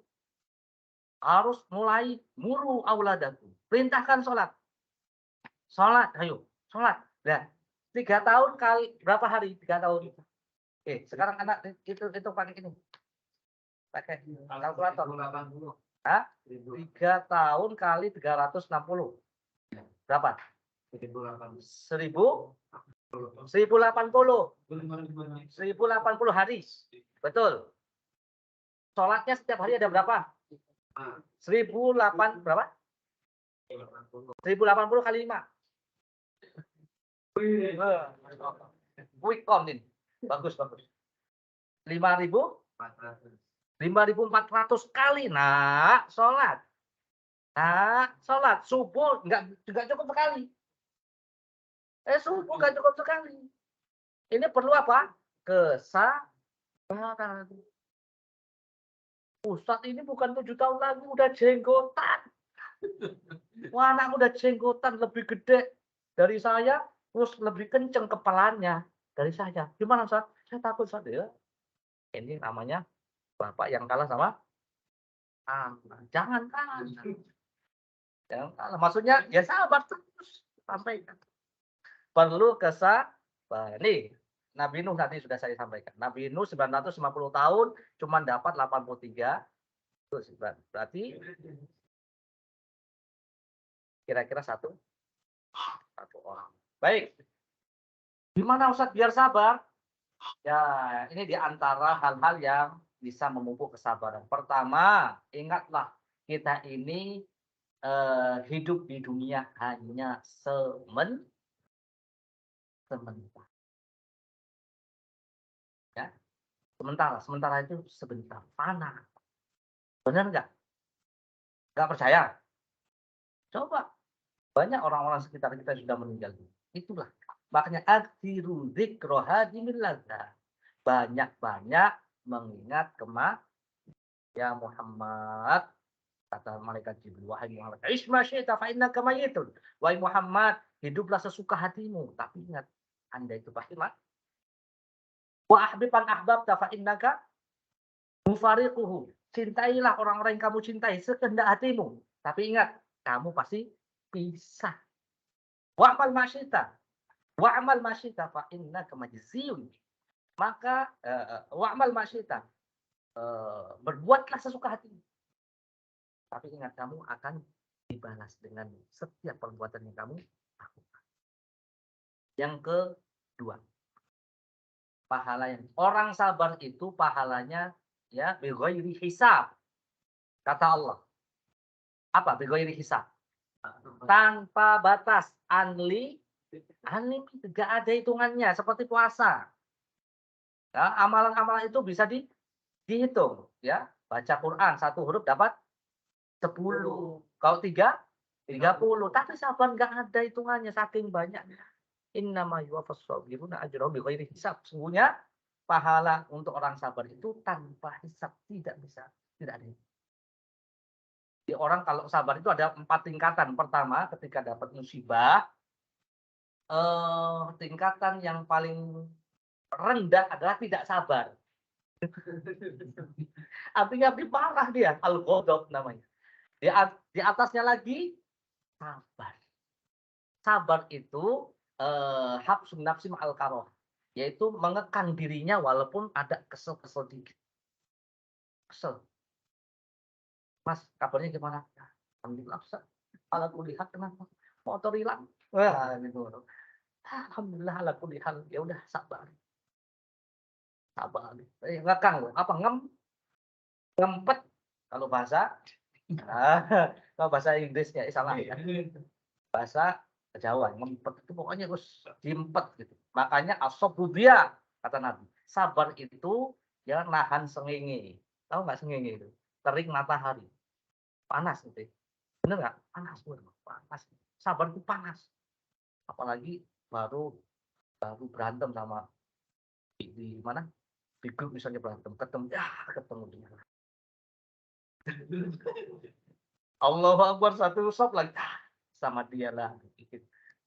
harus mulai muru auladakum. Perintahkan sholat. Sholat, ayo, sholat. Nah, 3 tahun kali berapa hari? 3 tahun. Sekarang anak itu pakai ini. Pakai kalkulator. 3 tahun kali 360. Berapa? 1080 hari. Betul. Sholatnya setiap hari ada berapa? 1008 berapa? 1080 kali 5. Quick count ini. Bagus. 5.400 kali sholat. Sholat subuh enggak cukup sekali. Subuh enggak cukup sekali. Ini perlu apa? Kesabaran. Ustadz ini bukan 7 tahun lagi udah jenggotan. Wah, anak udah jenggotan lebih gede dari saya, terus lebih kenceng kepalanya dari saya. Gimana Ustaz? Saya takut Ustaz ya. Ini namanya bapak yang kalah sama anak. Jangan kalah. Jangan kalah. Maksudnya ya sabar terus sampaikan. Perlu kesabaran. Nih, Nabi Nuh tadi sudah saya sampaikan. Nabi Nuh 950 tahun cuma dapat 83 terus berarti kira-kira satu orang. Baik. Gimana Ustaz biar sabar? Ya, ini di antara hal-hal yang bisa memupuk kesabaran. Pertama, ingatlah kita ini hidup di dunia hanya sebentar. Ya, sementara itu sebentar. Panah. Benar nggak? Nggak percaya? Coba. Banyak orang-orang sekitar kita sudah meninggal. Itulah. Makanya akhiru dzikra hadimil ladzat. Banyak-banyak mengingat ya Muhammad, kata malaikat Jibril, wahai Muhammad, "Isma syi'ta fa innaka mayyitun." Wahai Muhammad, hiduplah sesuka hatimu, tapi ingat, Anda itu pasti mati. Wa ahbiban ahbabta fa innaka mufariquhu. Cintailah orang-orang yang kamu cintai sekehendak hatimu, tapi ingat, kamu pasti pisah. Wa'mal ma syi'ta, wa'mal ma syi'ta fa innaka majziyun. Maka wa'mal ma syi'ta, berbuatlah sesuka hatimu. Tapi ingat kamu akan dibalas dengan setiap perbuatan yang kamu lakukan. Yang kedua, pahala yang orang sabar itu pahalanya ya bighairi hisab. Kata Allah. Apa bighairi hisab? Tanpa batas, unlimited, tidak ada hitungannya seperti puasa. Ya, amalan-amalan itu bisa dihitung, ya. Baca Quran satu huruf dapat 10. Kalau 30. Tapi sabar nggak ada hitungannya saking banyaknya. Innama yuwaffas shobiruna ajrahum bighairi hisab. Sesungguhnya pahala untuk orang sabar itu tanpa hisab, tidak bisa, tidak ada. Jadi orang kalau sabar itu ada 4 tingkatan. Pertama, ketika dapat musibah, tingkatan yang paling rendah adalah tidak sabar. Artinya lebih parah dia, al-ghadab namanya. Di atasnya lagi sabar. Sabar itu habsun nafsi ma'al karoh, yaitu mengekang dirinya walaupun ada kesel-kesel dikit. Kesel. Mas, kabarnya gimana? Alhamdulillah, Ustaz. Ala kulli hal kenapa? Motor hilang. Wah, gitu. Alhamdulillah ala kulli hal. Ya udah sabar. Sabar. Ngekang loh. Apa ngempet kalau bahasa kalau bahasa Inggrisnya salah ya. Bahasa Jawa ngempet itu pokoknya harus diempet gitu. Makanya as-sabru dia kata Nabi. Sabar itu ya nahan sengenge. Tahu nggak sengenge itu? Terik matahari. Panas gitu. Bener nggak? Panas, panas. Sabar itu panas. Apalagi baru berantem sama di mana? Di grup misalnya berantem, ketemu dia. Allahu Akbar satu sop lagi sama dia lah.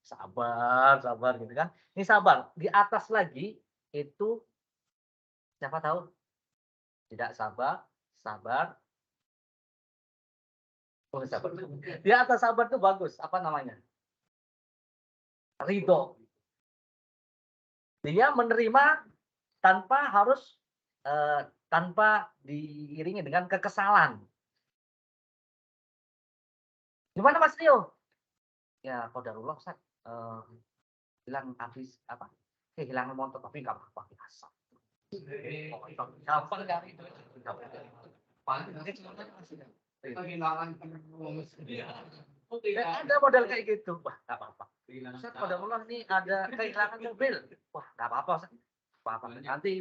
Sabar gitu kan. Ini sabar. Di atas lagi itu siapa tahu? Tidak sabar, sabar. Oh, sabar. Di atas sabar itu bagus. Apa namanya? Ridho. Dia menerima tanpa harus tanpa diiringi dengan kekesalan. Gimana Mas Rio? Ya qadarullah Ustaz, hilang habis apa? Kehilangan motor tapi nggak apa-apa biasa. Kapan kali itu? Kehilangan ada model kayak gitu. Wah, nggak apa-apa. Ustaz qadarullah nih ada kehilangan mobil. Wah, nggak apa-apa Ustaz. Apa-apa nanti.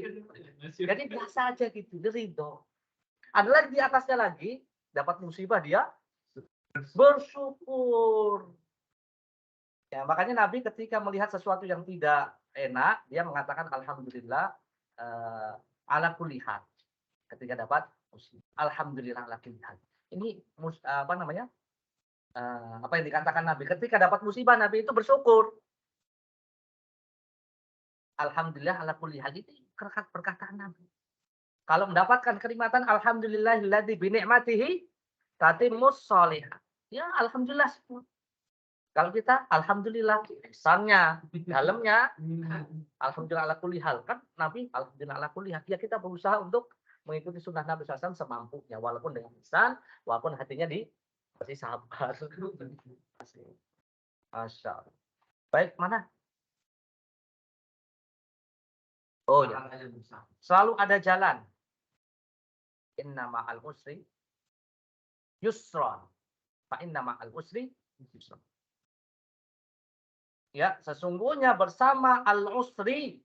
Jadi biasa aja gitu, ridho. Ada lagi di atasnya lagi dapat musibah dia bersyukur. Ya, makanya Nabi ketika melihat sesuatu yang tidak enak, dia mengatakan alhamdulillah ala kulli hal. Ketika dapat Alhamdulillah ala kulli hal. Ini apa namanya? Apa yang dikatakan Nabi ketika dapat musibah Nabi itu bersyukur. Alhamdulillah ala kulli hal itu perkataan Nabi. Kalau mendapatkan kenikmatan alhamdulillahilladzi bi ni'matihi tatimmus sholihat. Ya alhamdulillah semua. Kalau kita alhamdulillah ihsannya, dalamnya alhamdulillah ala kulli hal. Kan Nabi alhamdulillah ala kulli hal. Ya kita berusaha untuk mengikuti sunnah Nabi SAW semampunya walaupun dengan ihsan, walaupun hatinya masih sabar. Masya Allah. Baik, mana? Oh ya. Selalu ada jalan. Inna ma'al usri yusron. Fa inna ma'al usri yusron. Ya, sesungguhnya bersama al-usri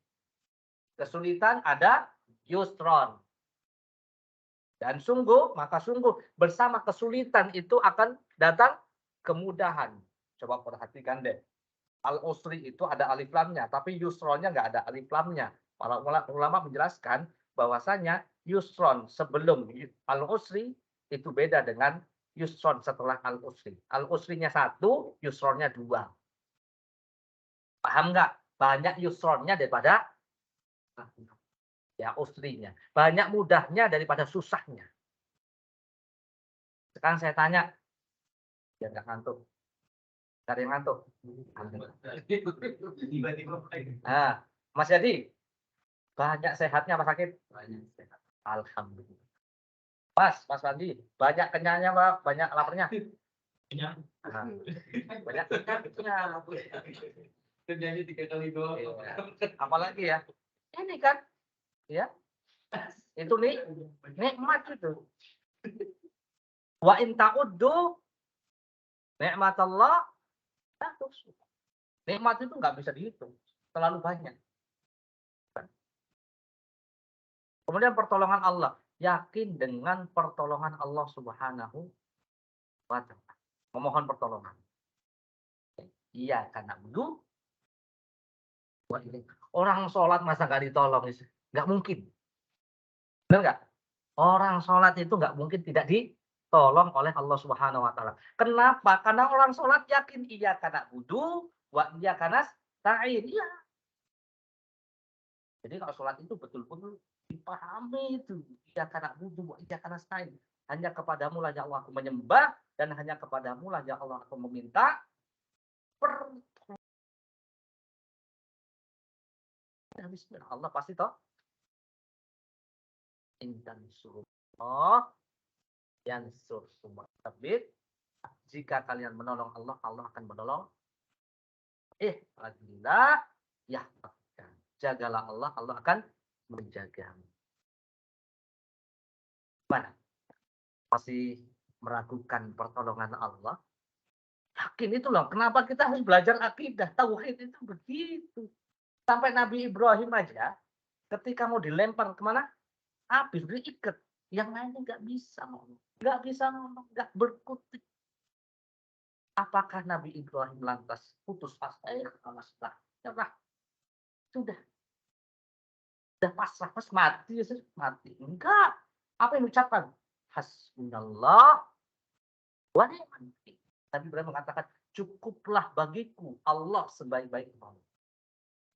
kesulitan ada yusron. Dan sungguh bersama kesulitan itu akan datang kemudahan. Coba perhatikan deh. Al-usri itu ada alif lamnya, tapi yusronnya nggak ada alif lamnya. Para ulama menjelaskan bahwasanya yusron sebelum al-usri itu beda dengan yusron setelah al-usri. Al-usrinya 1, yusronnya 2. Paham nggak? Banyak yusronnya daripada ya usrinya. Banyak mudahnya daripada susahnya. Sekarang saya tanya, biar nggak ngantuk. Ada yang ngantuk? Nah, Mas Yadi, banyak sehatnya apa sakit? Banyak sehat. Alhamdulillah. Mas Wandi, banyak kenyangnya apa? Banyak laparnya? Kenyang. Nah, banyak kenyangnya. Kenyangnya 3 kali doang. Apalagi ya? Ini kan, ya, itu nih nikmat itu. Wa in ta'uddu ni'matallah nikmat itu nggak bisa dihitung, terlalu banyak. Kemudian pertolongan Allah, yakin dengan pertolongan Allah Subhanahu wa Ta'ala. Memohon pertolongan. Iya, karena budu. Orang sholat masa nggak ditolong, nggak mungkin. Benar nggak? Orang sholat itu nggak mungkin tidak ditolong oleh Allah Subhanahu Wa Ta'ala. Kenapa? Karena orang sholat yakin iya karena budu, wa iya karena ta'in. Iya. Jadi kalau sholat itu betul-betul dipahami itu. Iya karena budu, wa iya karena ta'in. Hanya kepadamu lah ya Allah aku menyembah dan hanya kepadamu lah ya Allah aku meminta pertolongan. Bismillah, Allah pasti toh. Intan suruh yang sur semua terbit. Jika kalian menolong Allah, Allah akan menolong. Alhamdulillah, ya jagalah Allah, Allah akan menjagamu. Mana? Masih meragukan pertolongan Allah? Yakin itu loh. Kenapa kita harus belajar akidah? Tauhid itu begitu. Sampai Nabi Ibrahim aja, ketika mau dilempar kemana? Api, diikat. Yang lainnya nggak bisa ngomong. Nggak bisa ngomong, nggak berkutik. Apakah Nabi Ibrahim lantas putus asa? Nyerah. Sudah pasrah, pas mati. Enggak. Apa yang diucapkan? Hasbunallah wa ni'mal wakil. Nabi Ibrahim mengatakan, cukuplah bagiku Allah sebaik-baik Allah.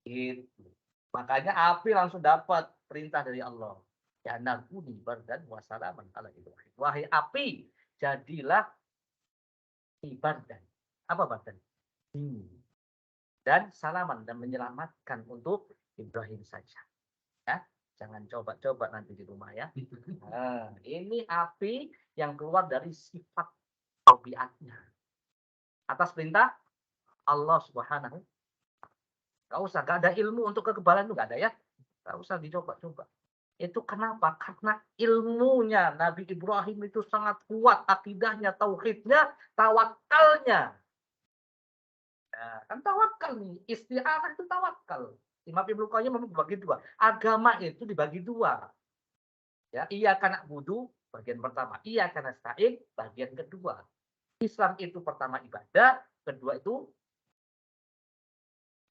Gitu. Makanya api langsung dapat perintah dari Allah. Ya naguni bardan wa salaman ala Ibrahim. Wahai api, jadilah bardan. Apa bardan? Dan salaman dan menyelamatkan untuk Ibrahim saja. Ya, jangan coba-coba nanti di rumah ya. Nah, ini api yang keluar dari sifat tabiatnya. Atas perintah Allah Subhanahu. Gak ada ilmu untuk kekebalan itu gak ada ya. Gak usah dicoba-coba. Itu kenapa? Karena ilmunya Nabi Ibrahim itu sangat kuat, akidahnya, tauhidnya, tawakalnya. Nah, kan tawakal nih, isti'anah itu tawakal. Imam Ibnu Qayyim membagi 2. Agama itu dibagi 2. Ya, iya karena budu bagian pertama, iya karena sa'in bagian kedua. Islam itu pertama ibadah, kedua itu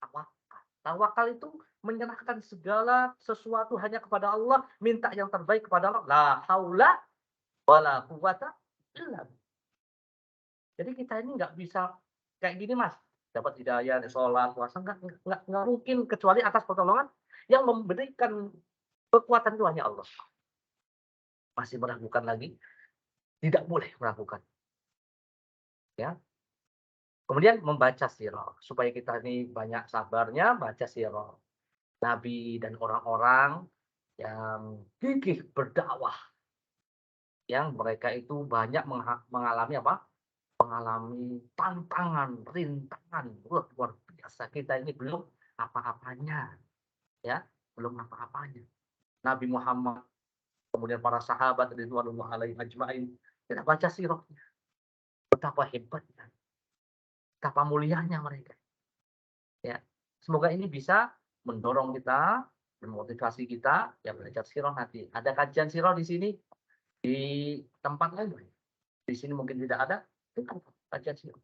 tawakal. Tawakal itu menyerahkan segala sesuatu hanya kepada Allah, minta yang terbaik kepada Allah. La haula wala quwata illa billah. Jadi kita ini nggak bisa kayak gini Mas, dapat hidayah, sholat, puasa, nggak mungkin kecuali atas pertolongan yang memberikan kekuatan itu hanya Allah. Masih meragukan lagi? Tidak boleh meragukan, ya. Kemudian membaca sirah, supaya kita ini banyak sabarnya, baca sirah. Nabi dan orang-orang yang gigih berdakwah, yang mereka itu banyak mengalami apa? Mengalami tantangan, rintangan, wah luar biasa. Kita ini belum apa-apanya, ya, belum apa-apanya. Nabi Muhammad, kemudian para sahabat ridwanullah alaihim ajmain, kita baca sirahnya. Betapa hebatnya, betapa mulianya mereka. Ya. Semoga ini bisa mendorong kita, memotivasi kita, ya belajar sirah nanti. Ada kajian sirah di sini, di tempat lain. Di sini mungkin tidak ada, kita kajian sirah.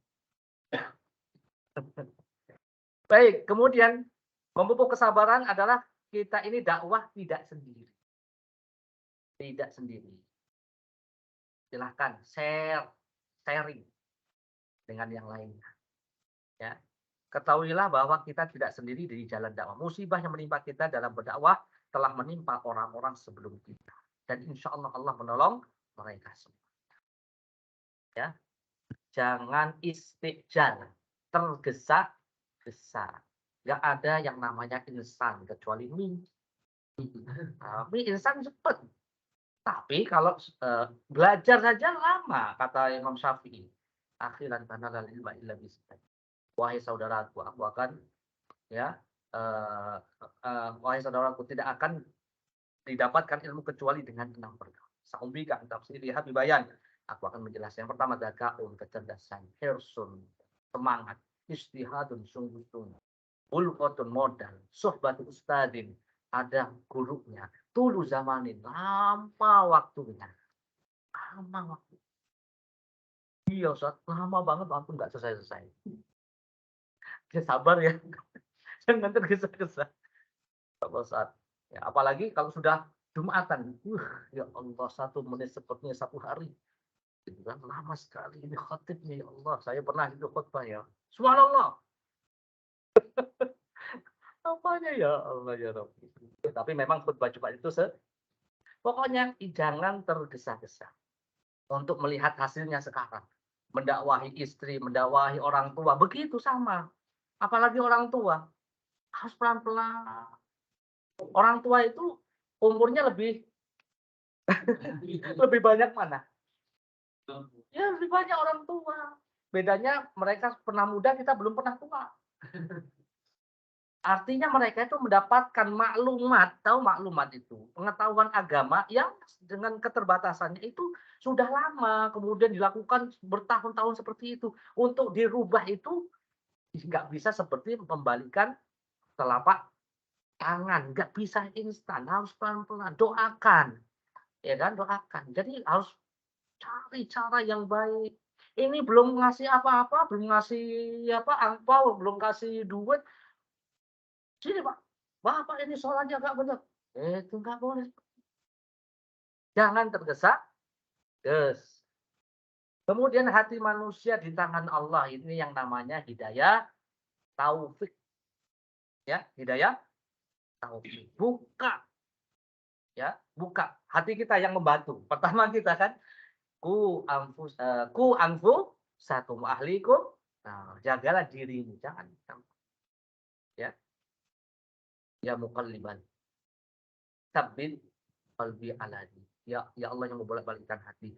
Baik, kemudian memupuk kesabaran adalah kita ini dakwah tidak sendiri. Tidak sendiri. Silahkan sharing dengan yang lainnya. Ya. Ketahuilah bahwa kita tidak sendiri di jalan dakwah. Musibah yang menimpa kita dalam berdakwah telah menimpa orang-orang sebelum kita. Dan insya Allah Allah menolong mereka semua. Ya, jangan istijal, tergesa-gesa. Gak ada yang namanya instan kecuali mie. Tapi instan cepat. Tapi kalau belajar saja lama, kata Imam Syafi'i. Akhiran kana lal ilma illa bismillah. Wahai saudaraku, aku akan ya wahai saudaraku, tidak akan didapatkan ilmu kecuali dengan 6 perkara. Sa'umbika tafsiri Habibayan. Aku akan menjelaskan. Yang pertama, dakaun, kecerdasan, hirsun, semangat, istihadun, sungguh-sungguh, ulqatun, modal, suhbatu ustadin, ada gurunya, tulu zamanin, lama waktunya. Lama waktu. Iya, Ustaz, lama banget waktu nggak selesai-selesai. Ya sabar ya, jangan tergesa-gesa. Kalau saat ya, apalagi kalau sudah Jumatan, ya Allah 1 menit sepertinya 1 hari. Itu kan lama sekali ini khotibnya ya Allah. Saya pernah itu khutbah ya. Subhanallah. Apanya ya Allah ya Rabbi. Tapi memang khutbah Jumat itu pokoknya jangan tergesa-gesa untuk melihat hasilnya sekarang. Mendakwahi istri, mendakwahi orang tua, begitu sama. Apalagi orang tua, harus pelan-pelan. Orang tua itu umurnya lebih lebih banyak mana? Ya lebih banyak orang tua. Bedanya mereka pernah muda, kita belum pernah tua. Artinya mereka itu mendapatkan maklumat, tahu maklumat itu, pengetahuan agama yang dengan keterbatasannya itu sudah lama, kemudian dilakukan bertahun-tahun seperti itu. Untuk dirubah itu nggak bisa seperti membalikan telapak tangan, nggak bisa instan, harus pelan-pelan, doakan, ya kan, doakan. Jadi harus cari cara yang baik. Ini belum ngasih apa-apa, belum ngasih apa, angpau, belum kasih duit. Sini Pak, Bapak ini sholatnya nggak benar. Itu nggak boleh. Jangan tergesa-gesa. Kemudian hati manusia di tangan Allah ini yang namanya hidayah taufik. Ya, hidayah taufik. Buka. Ya, buka. Hati kita yang membantu. Pertama kita kan ku anfu satu ahlikum. Nah, jagalah dirimu, jangan ya. Ya muqalliban tsabbit qalbi ala dinik. Ya Allah yang membolak-balikkan hati.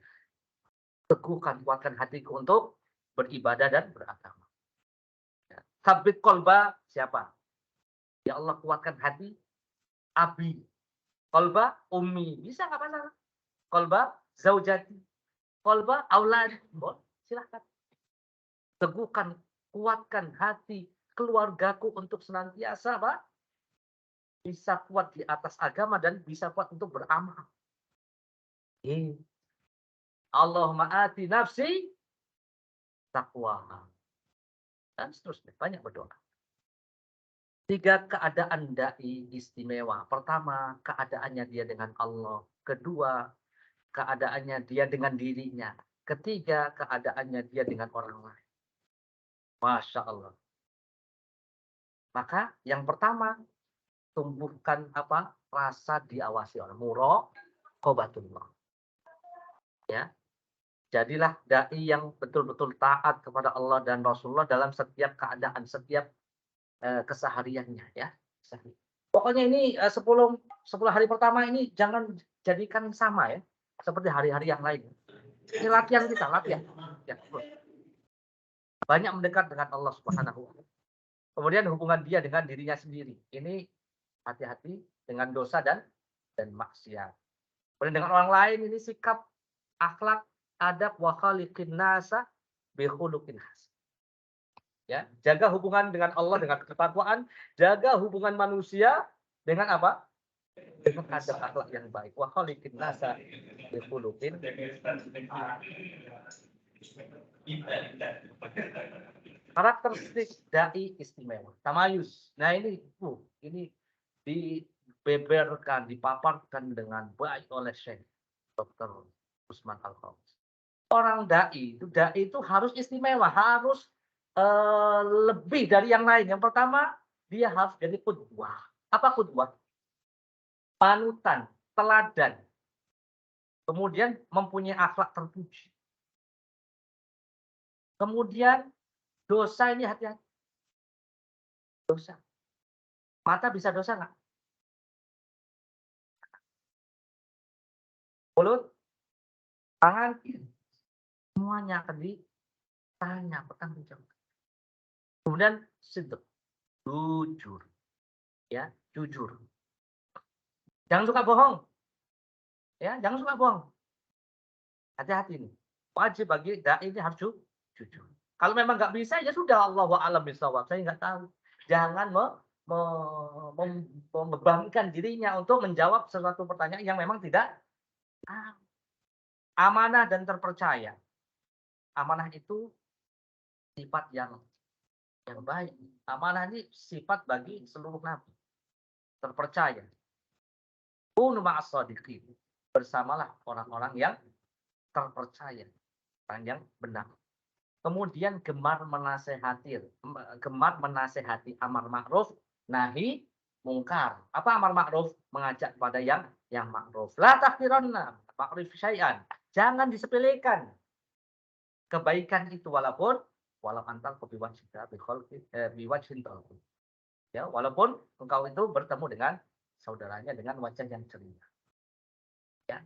Teguhkan, kuatkan hatiku untuk beribadah dan beragama. Ya. Tsabbit qalba siapa? Ya Allah kuatkan hati abi. Qalba ummi. Bisa nggak masalah. Qalba zaujati. Qalba aulad. Boleh, silakan. Teguhkan, kuatkan hati keluargaku untuk senantiasa, Pak, bisa kuat di atas agama dan bisa kuat untuk beramal. Allahumma ati nafsi taqwaha. Dan seterusnya, banyak berdoa. 3 keadaan dai istimewa. Pertama, keadaannya dia dengan Allah. Kedua, keadaannya dia dengan dirinya. Ketiga, keadaannya dia dengan orang lain. Masya Allah. Maka yang pertama, tumbuhkan apa? Rasa diawasi oleh muraqabatullah. Ya. Jadilah dai yang betul-betul taat kepada Allah dan Rasulullah dalam setiap keadaan, setiap kesehariannya ya. Pokoknya ini 10 hari pertama ini jangan jadikan sama ya, seperti hari-hari yang lain. Ini latihan kita, latihan. Ya, banyak mendekat dengan Allah Subhanahu wa taala. Kemudian hubungan dia dengan dirinya sendiri. Ini hati-hati dengan dosa dan maksiat. Kemudian dengan orang lain ini sikap, akhlak, adab wa khaliqin nasa bi khuluqin hasan. Ya, jaga hubungan dengan Allah dengan ketakwaan, jaga hubungan manusia dengan apa? Dengan adab akhlak yang baik. Wa khaliqin nasa bi khuluqin. Karakteristik dai istimewa. Tamayus. Nah ini dibeberkan, dipaparkan dengan baik oleh Syekh Dr. Usman Al-Khamis. Orang dai itu harus istimewa, harus lebih dari yang lain. Yang pertama, dia harus jadi qudwah. Apa qudwah? Panutan, teladan. Kemudian mempunyai akhlak terpuji. Kemudian dosa ini hati-hati. Dosa. Mata bisa dosa nggak? Mulut, tangan, semuanya akan ditanya, pertanggungjawabkan. Kemudian sidq, jujur. Ya, jujur. Jangan suka bohong. Ya, jangan suka bohong. Hati-hati nih. Wajib bagi dai ini harus jujur. Kalau memang nggak bisa ya sudah, Allahu a'lam bishawab. Saya nggak tahu. Jangan membebankan dirinya untuk menjawab sesuatu pertanyaan yang memang tidak amanah dan terpercaya. Amanah itu sifat yang baik. Amanah ini sifat bagi seluruh nabi. Terpercaya. Kunu ma'as shadiqin. Bersamalah orang-orang yang terpercaya, orang yang benar. Kemudian gemar menasehati amar ma'ruf, nahi mungkar. Apa amar ma'ruf? Mengajak kepada yang ma'ruf. La tahqiranna ma'ruf syai'an. Jangan disepelekan kebaikan itu walau antal biwajhin talqi. Ya, walaupun engkau itu bertemu dengan saudaranya dengan wajah yang ceria. Ya.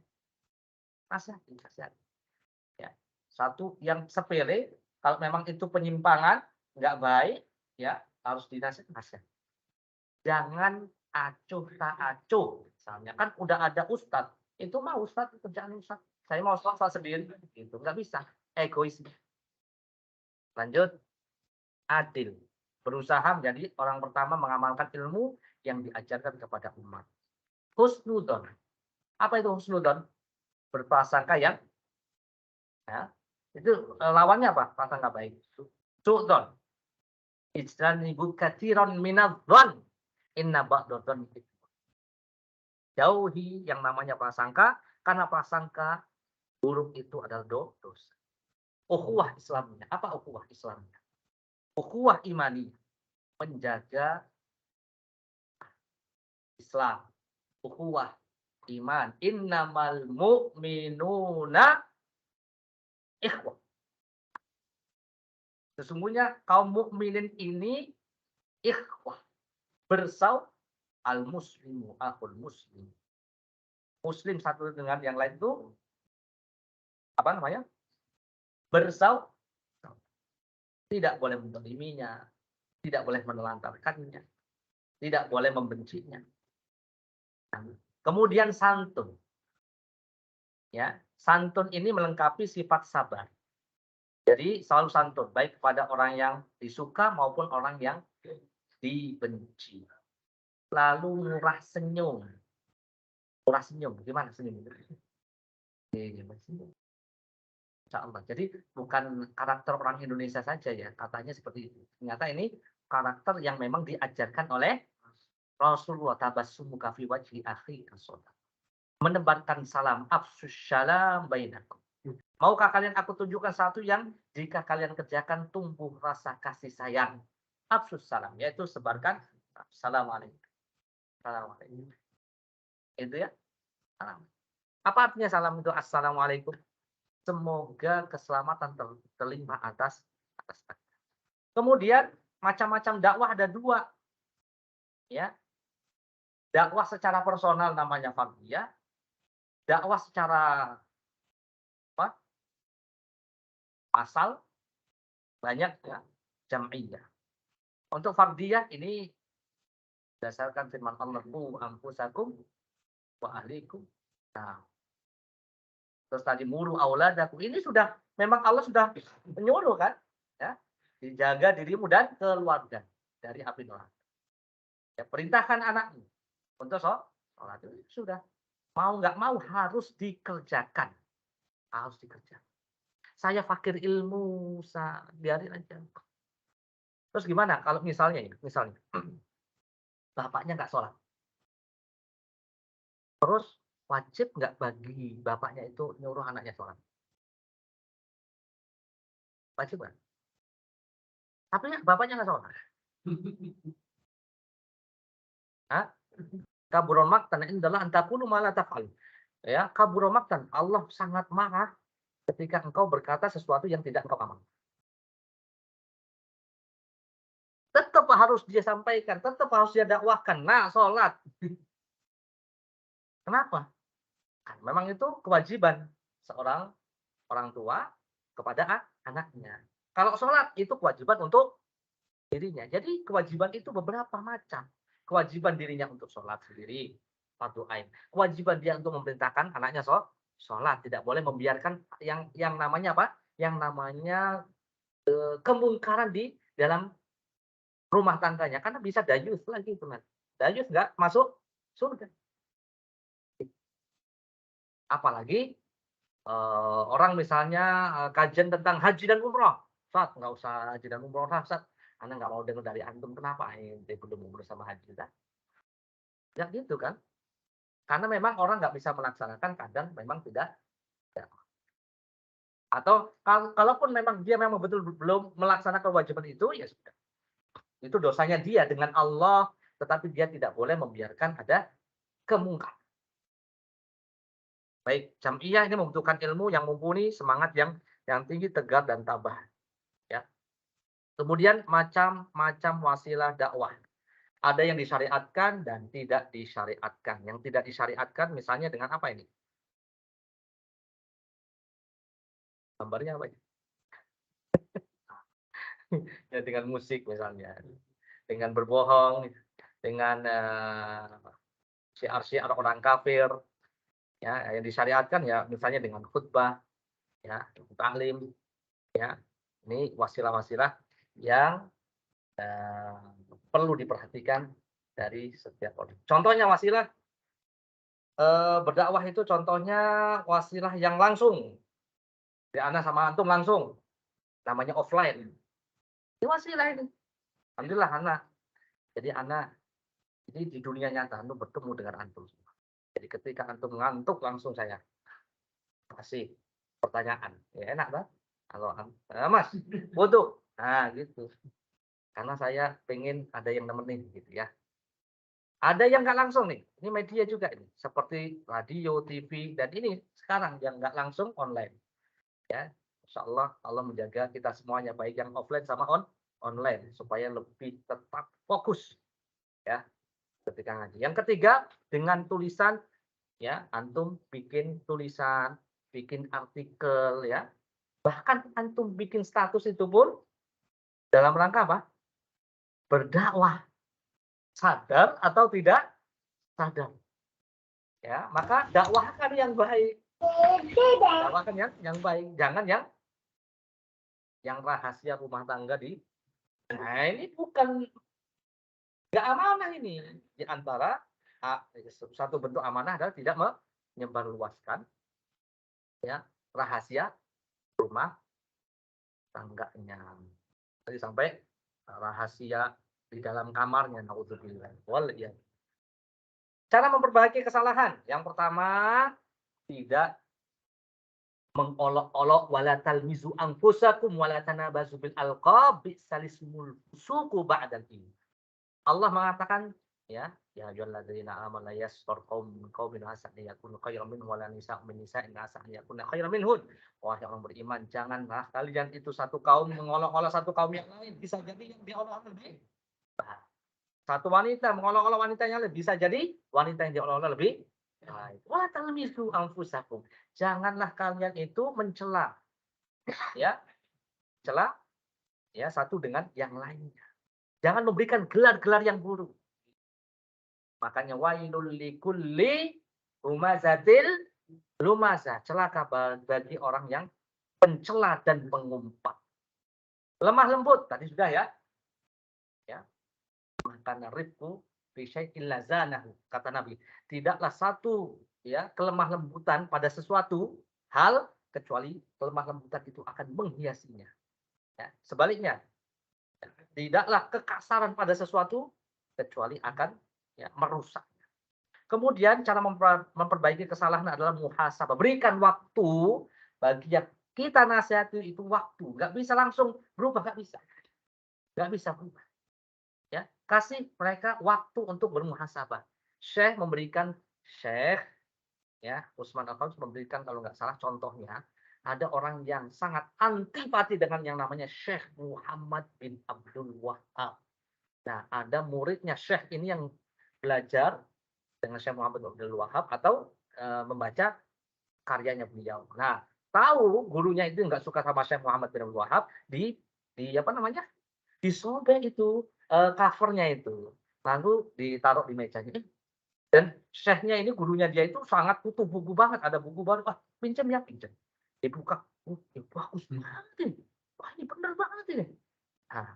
Nasihati. Ya. Satu yang sepele, kalau memang itu penyimpangan, nggak baik, ya harus dinasihati. Jangan acuh tak acuh. Misalnya kan udah ada ustadz, itu mah ustadz, kerjaan ustadz. Saya mau sholat sendiri, itu nggak bisa. Egois. Lanjut, adil. Berusaha menjadi orang pertama mengamalkan ilmu yang diajarkan kepada umat. Husnudon. Apa itu husnudon? Berprasangka yang ya, itu lawannya apa? Prasangka baik. Su'don. Ijtanibu katsiran minadh-dhon. Inna ba'dadh-dhon. Jauhi yang namanya prasangka, karena prasangka buruk itu adalah dosa. Ukhuwah Islamnya. Apa ukhuwah Islamnya? Ukhuwah imani. Menjaga Islam. Ukhuwah iman. Innamal mu'minuna ikhwah. Sesungguhnya kaum mukminin ini ikhwah. Bersaudara. Al-muslimu akhul muslim. Muslim satu dengan yang lain itu apa namanya? Bersaudara. Tidak boleh mendoliminya, tidak boleh menelantarkannya, tidak boleh membencinya. Kemudian santun. Ya, santun ini melengkapi sifat sabar. Jadi selalu santun, baik kepada orang yang disuka maupun orang yang dibenci. Lalu murah senyum. Murah senyum, gimana senyum? Insya Allah. Jadi bukan karakter orang Indonesia saja ya, katanya seperti itu. Ternyata ini karakter yang memang diajarkan oleh Rasulullah. Tabassumuka fi wajhi akhi as-shadaq. menebarkan salam, afsus salam bainakum. Maukah kalian aku tunjukkan satu yang jika kalian kerjakan tumbuh rasa kasih sayang. Afsus salam, yaitu sebarkan assalamualaikum. Assalamualaikum. Itu ya, salam. Apa artinya salam itu assalamualaikum? Semoga keselamatan terlimpah atas. Kemudian macam-macam dakwah ada dua, ya. Dakwah secara personal namanya fardhiyah, dakwah secara apa? Massal banyak ya, jam'iyah. Untuk fardhiyah ini berdasarkan firman Allah, "Qu anfusakum wa ahlikum." Nah, terus tadi muru auladakum. Ini sudah memang Allah sudah menyuruh kan, ya. Dijaga dirimu dan keluarga dari api neraka. Ya, perintahkan anakmu untuk sholat itu sudah. Mau nggak mau harus dikerjakan. Harus dikerjakan. Saya fakir ilmu, biarin aja. Terus gimana kalau misalnya bapaknya nggak sholat. Terus wajib nggak bagi bapaknya itu nyuruh anaknya sholat? Wajib nggak? Tapi bapaknya nggak sholat. Hah? Kabura maqtan indallahi an taqulu ma la taf'al. Ya, kabura maqtan. Allah sangat marah ketika engkau berkata sesuatu yang tidak engkau amalkan. Tetap harus dia sampaikan, tetap harus dia dakwahkan. Nah, sholat. Kenapa? Kan memang itu kewajiban seorang orang tua kepada anaknya. Kalau sholat itu kewajiban untuk dirinya. Jadi kewajiban itu beberapa macam. Kewajiban dirinya untuk sholat sendiri, fardu ain. Kewajiban dia untuk memerintahkan anaknya sholat. Tidak boleh membiarkan yang namanya apa? Yang namanya kemungkaran di dalam rumah tangganya. Karena bisa dayus lagi itu kan. Dayus nggak masuk surga. Apalagi orang misalnya kajian tentang haji dan umroh. Ustaz, nggak usah haji dan umroh, Ustaz. Ana nggak mau dengar dari antum, kenapa ente belum umroh sama haji, Ustaz? Ya gitu kan. Karena memang orang nggak bisa melaksanakan, kadang memang tidak. Ya. Atau kalaupun memang dia memang betul belum melaksanakan kewajiban itu, ya sudah. Itu dosanya dia dengan Allah, tetapi dia tidak boleh membiarkan ada kemungkaran. Baik, jam'iyah ini membutuhkan ilmu yang mumpuni, semangat yang tinggi, tegar dan tabah. Ya. Kemudian macam-macam wasilah dakwah. Ada yang disyariatkan dan tidak disyariatkan. Yang tidak disyariatkan misalnya dengan apa ini? Gambarnya apa ini? Ya dengan musik misalnya, dengan berbohong, dengan syiar-syiar orang kafir, ya yang disyariatkan ya misalnya dengan khutbah, ya taklim, ya ini wasilah-wasilah yang eh, perlu diperhatikan dari setiap orang. Contohnya wasilah berdakwah itu contohnya wasilah yang langsung. Di ana sama antum langsung, namanya offline. Ini wasilah ini. Alhamdulillah ana. Jadi ana ini di dunia nyata antum bertemu dengan antum semua. Jadi ketika antum ngantuk langsung saya kasih pertanyaan. Ya enak kan? Kalau Mas, butuh. Nah, gitu. Karena saya pengen ada yang nemenin gitu ya. Ada yang nggak langsung nih, ini media juga ini, seperti radio, TV, dan ini sekarang yang nggak langsung online. Ya, insyaallah Allah menjaga kita semuanya baik yang offline sama online supaya lebih tetap fokus ya ketika ngaji. Yang ketiga dengan tulisan ya, antum bikin tulisan, bikin artikel ya. Bahkan antum bikin status itu pun dalam rangka apa? Berdakwah. Sadar atau tidak sadar. Ya, maka dakwahkan yang baik. Dakwahkan yang baik, jangan yang rahasia rumah tangga di. Nah, ini bukan nggak amanah ini. Di antara satu bentuk amanah adalah tidak menyebarluaskan ya rahasia rumah tangganya. Tadi sampai rahasia di dalam kamarnya, naudzubillah. Wal ya. Cara memperbaiki kesalahan. Yang pertama, tidak mengolok-olok wala talmizu anfusakum wala tanabazu bil alqab bi'salismul fusuqu ba'dal iman. Allah mengatakan ya ayyuhalladzina amanu yaskhar qaumun min qaumin asa an yakunu khairan minhum wala nisa'un min nisa'in asa an yakunna khairan minhun. Wahai orang beriman, janganlah kalian itu satu kaum mengolok-olok satu kaum yang lain, bisa jadi yang diolok-olok lebih baik. Satu wanita mengolok-olok wanita yang lain, bisa jadi wanita yang diolok-olok lebih baik. Wa talmizu anfusakum. Janganlah kalian itu mencela ya, cela ya satu dengan yang lainnya. Jangan memberikan gelar-gelar yang buruk. Makanya wailul likulli humazatil lumazah. Celaka bagi orang yang pencela dan pengumpat. Lemah lembut tadi sudah ya. Ya. Makanya rifqu fi syai'in lazanahu kata Nabi. Tidaklah satu ya kelemah lembutan pada sesuatu hal kecuali kelemah lembutan itu akan menghiasinya. Ya. Sebaliknya, tidaklah kekasaran pada sesuatu kecuali akan ya, merusak. Kemudian cara memperbaiki kesalahan adalah muhasabah. Berikan waktu bagi yang kita nasihati itu waktu. Nggak bisa langsung berubah, nggak bisa. Nggak bisa berubah. Ya, kasih mereka waktu untuk bermuhasabah. Syekh ya Usman Al-Khamis memberikan kalau nggak salah contohnya ada orang yang sangat antipati dengan yang namanya Syekh Muhammad bin Abdul Wahab. Nah, ada muridnya Syekh ini yang belajar dengan Syekh Muhammad bin Abdul Wahab atau membaca karyanya beliau. Nah, tahu gurunya itu nggak suka sama Syekh Muhammad bin Abdul Wahab, di apa namanya? Disobek itu covernya itu. Lalu ditaruh di mejanya. Dan syekhnya ini gurunya dia itu sangat butuh buku banget, ada buku baru, "Ah, pinjam ya," pinjam. Dibuka, "Oh, ini bagus banget ini. Wah, ini bener banget ini." Nah,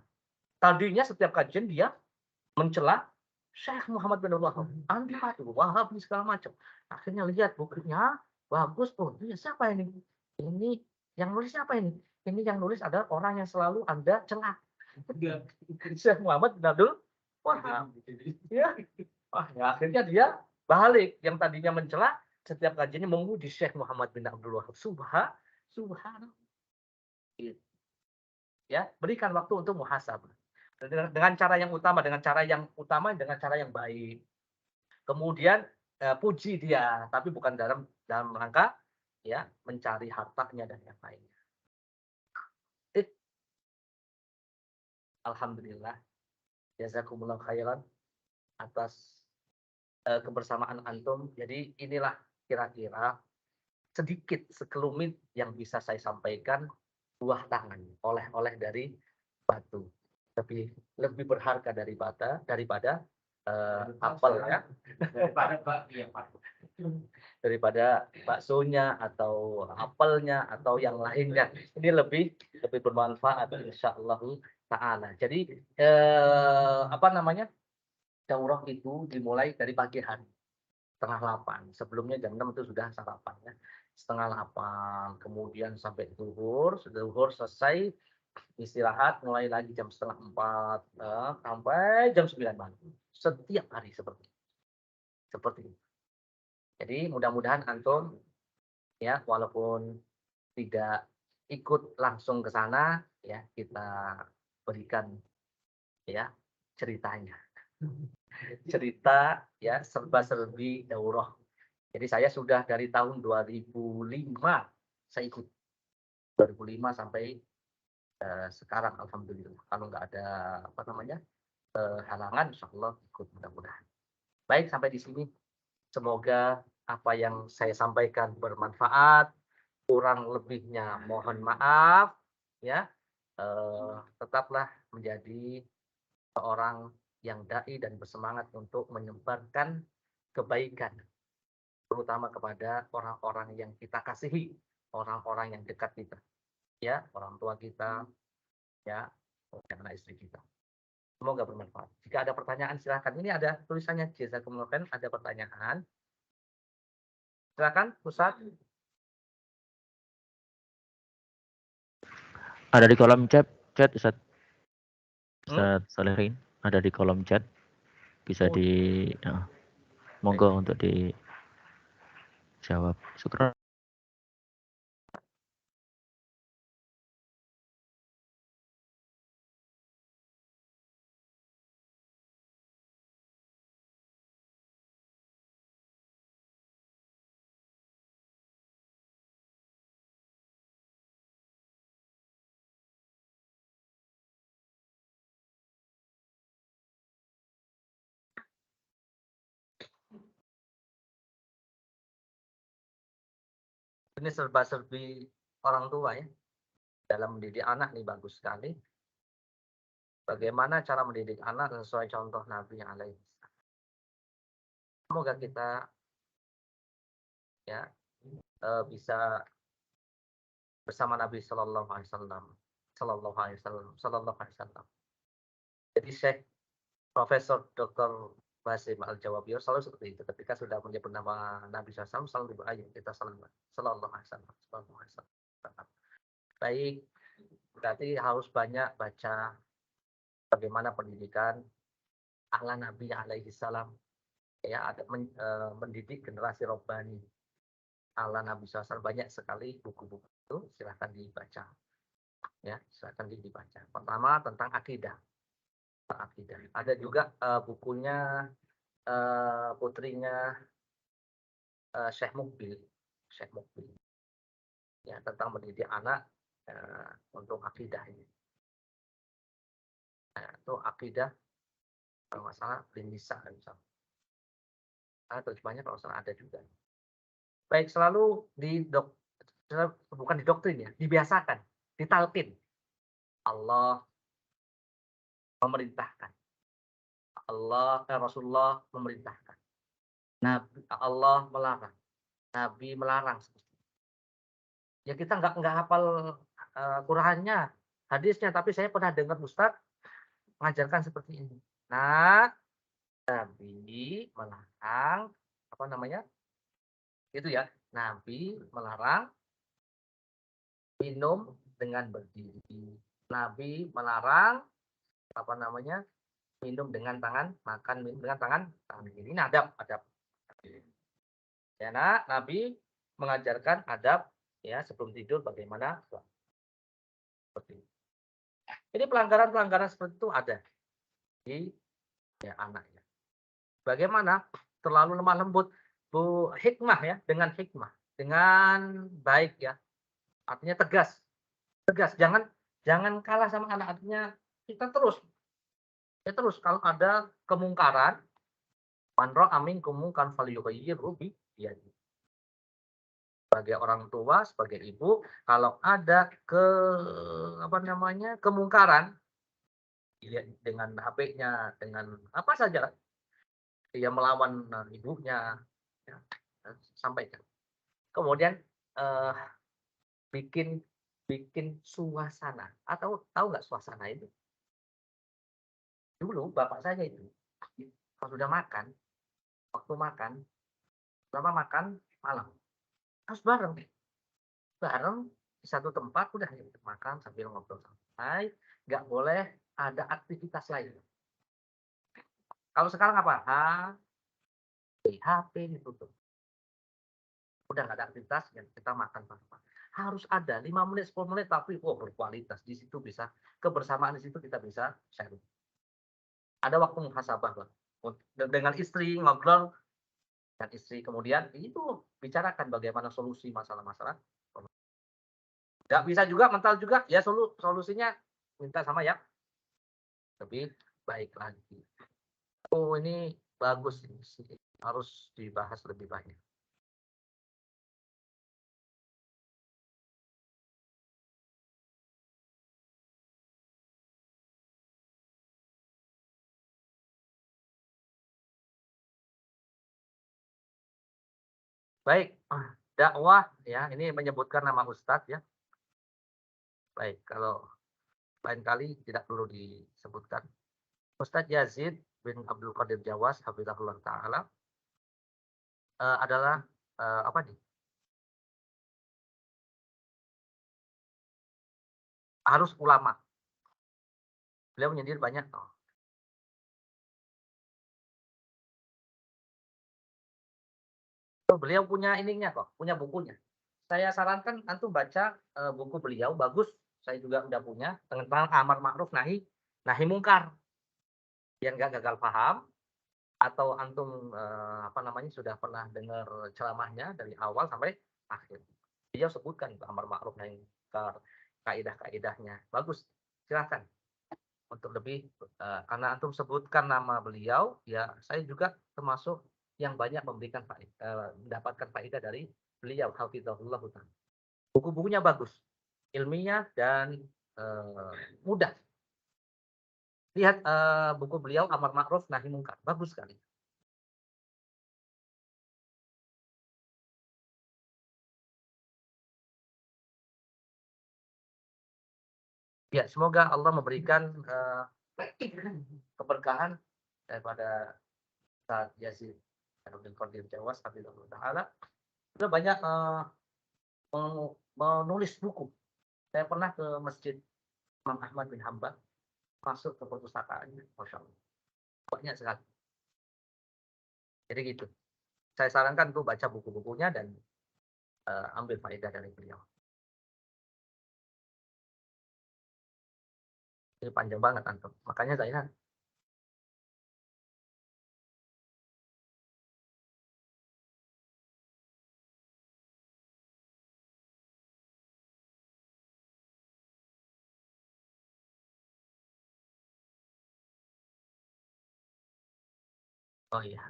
tadinya setiap kajian dia mencela Syekh Muhammad bin Abdul Wahab, antipati, Wahabi segala macam. Akhirnya lihat bukunya, bagus, oh ini siapa ini? Ini yang nulis siapa ini? Ini yang nulis adalah orang yang selalu Anda cela. Syekh Muhammad bin Abdul Wahab. Ya. Wah, ya akhirnya dia balik. Yang tadinya mencela, setiap kajiannya memuji Syekh Muhammad bin Abdul Wahab. Subhanallah. Ya, berikan waktu untuk muhasabah. Dengan cara yang utama, dengan cara yang baik. Kemudian puji dia, tapi bukan dalam rangka ya mencari hartanya dan yang lainnya. Alhamdulillah, jazakumullah khairan atas kebersamaan antum. Jadi inilah kira-kira sedikit sekelumit yang bisa saya sampaikan, buah tangan, oleh-oleh dari batu. Lebih berharga daripada apel ya. Daripada baksonya atau apelnya atau yang lainnya. Ini lebih bermanfaat insyaallah taala. Jadi apa namanya? Daurah itu dimulai dari pagi hari. 7:30. Sebelumnya jam 6 itu sudah sarapan ya. 7:30, kemudian sampai zuhur selesai istirahat mulai lagi jam 3:30 sampai jam 9 malam. Setiap hari seperti itu. Jadi mudah-mudahan antum ya walaupun tidak ikut langsung ke sana ya kita berikan ya ceritanya. Cerita ya serba-serbi daurah. Jadi saya sudah dari tahun 2005 saya ikut. 2005 sampai sekarang alhamdulillah. Kalau nggak ada apa namanya halangan, insyaallah ikut mudah-mudahan. Baik sampai di sini. Semoga apa yang saya sampaikan bermanfaat. Kurang lebihnya mohon maaf ya. Tetaplah menjadi seorang yang dai dan bersemangat untuk menyebarkan kebaikan, terutama kepada orang-orang yang kita kasihi, orang-orang yang dekat kita, ya, orang tua kita, ya, anak istri kita. Semoga bermanfaat. Jika ada pertanyaan silakan. Ini ada tulisannya jazakumullah khairan, ada pertanyaan. Silakan, Ustaz. Ada di kolom chat Ustaz. Ustaz Salihin ada di kolom chat. Bisa Monggo untuk dijawab. Syukran. Ini serba-serbi orang tua ya. Dalam mendidik anak nih bagus sekali. Bagaimana cara mendidik anak sesuai contoh Nabi alaihi. Semoga kita ya bisa bersama Nabi Shallallahu Alaihi Wasallam, Shallallahu Alaihi Wasallam, Shallallahu Alaihi Wasallam. Jadi Syekh Profesor Dr. Basim Al-Jawabiyur selalu seperti itu. Ketika sudah menyebut nama Nabi SAW, selalu dibawa, ayo kita salawat. Shallallahu Alaihi Wasallam, Shallallahu Alaihi Wasallam. Baik, berarti harus banyak baca bagaimana pendidikan ala Nabi alaihi salam. Ya, ada mendidik generasi robbani ala Nabi SAW. Banyak sekali buku-buku itu, silahkan dibaca. Ya, silahkan dibaca. Pertama tentang akidah. Ada juga bukunya putrinya Syekh Mukbil, ya, tentang mendidik anak untuk akidah ini. Nah, itu akidah kalau nggak salah Nisa misalnya. Terjemahnya kalau salah ada juga. Baik, selalu bukan didoktrin ya, dibiasakan, ditalkin. Allah memerintahkan. Rasulullah memerintahkan. Nabi Allah melarang. Nabi melarang. Ya kita nggak hafal Qurannya, hadisnya, tapi saya pernah dengar Ustadz mengajarkan seperti ini. Nah, Nabi melarang apa namanya? Itu ya, Nabi melarang minum dengan berdiri. Nabi melarang apa namanya? Minum dengan tangan, makan minum dengan tangan kiri. Ini adab. Ya, nah, Nabi mengajarkan adab ya sebelum tidur bagaimana seperti itu. Jadi pelanggaran-pelanggaran seperti itu ada di ya, anaknya. Bagaimana terlalu lemah lembut, hikmah ya, dengan hikmah, dengan baik ya, artinya tegas, jangan kalah sama anak, artinya kita terus kalau ada kemungkaran, man ra'a minkum munkaran falyughayyirhu bi yadihi. Sebagai orang tua, sebagai ibu, kalau ada kemungkaran ya, dengan HP-nya, dengan apa saja, dia melawan ibunya, ya, sampaikan. Kemudian bikin suasana, atau tahu nggak suasana itu? Dulu bapak saya itu, kalau sudah makan, waktu makan, pertama makan malam, harus bareng di satu tempat, udah makan sambil ngobrol santai, nggak boleh ada aktivitas lain. Kalau sekarang apa? HP ditutup. Udah nggak ada aktivitas, kita makan bareng. Harus ada 5 menit, 10 menit, tapi berkualitas. Di situ bisa, kebersamaan di situ kita bisa sharing. Ada waktu muhasabah lah. Dengan istri, ngobrol dengan istri. Kemudian itu bicarakan bagaimana solusi masalah-masalah. Nggak bisa juga, mental juga, ya solusinya minta sama yang lebih baik lagi. Ini bagus, harus dibahas lebih banyak. Baik, dakwah ya, ini menyebutkan nama Ustadz ya. Baik, kalau lain kali tidak perlu disebutkan. Ustadz Yazid bin Abdul Qadir Jawas, hafizahullah taala, adalah apa nih? Harus ulama. Beliau menyindir banyak Oh, beliau punya ininya kok, punya bukunya. Saya sarankan antum baca, buku beliau bagus, saya juga udah punya, tentang amar ma'ruf nahi mungkar. Biar nggak gagal paham, atau antum, apa namanya, sudah pernah dengar ceramahnya dari awal sampai akhir. Beliau sebutkan itu amar ma'ruf nahi mungkar, kaidah-kaidahnya. Bagus, silakan untuk lebih, karena antum sebutkan nama beliau, ya saya juga termasuk yang banyak mendapatkan faedah dari beliau, hafizahullah ta'ala. Buku-bukunya bagus, ilmiah dan, mudah. Lihat, buku beliau Amar Ma'ruf Nahi Mungkar, bagus sekali. Ya, semoga Allah memberikan, keberkahan daripada Ustaz Yazid Abdul Qadir Jawas hafizahullah taala. Beliau banyak, menulis buku. Saya pernah ke Masjid Imam Ahmad bin Hambal, masuk ke perpustakaannya, masya Allah, banyak sekali. Jadi gitu, saya sarankan untuk baca buku-bukunya dan, ambil faedah dari beliau. Ini panjang banget antum, makanya saya oh iya,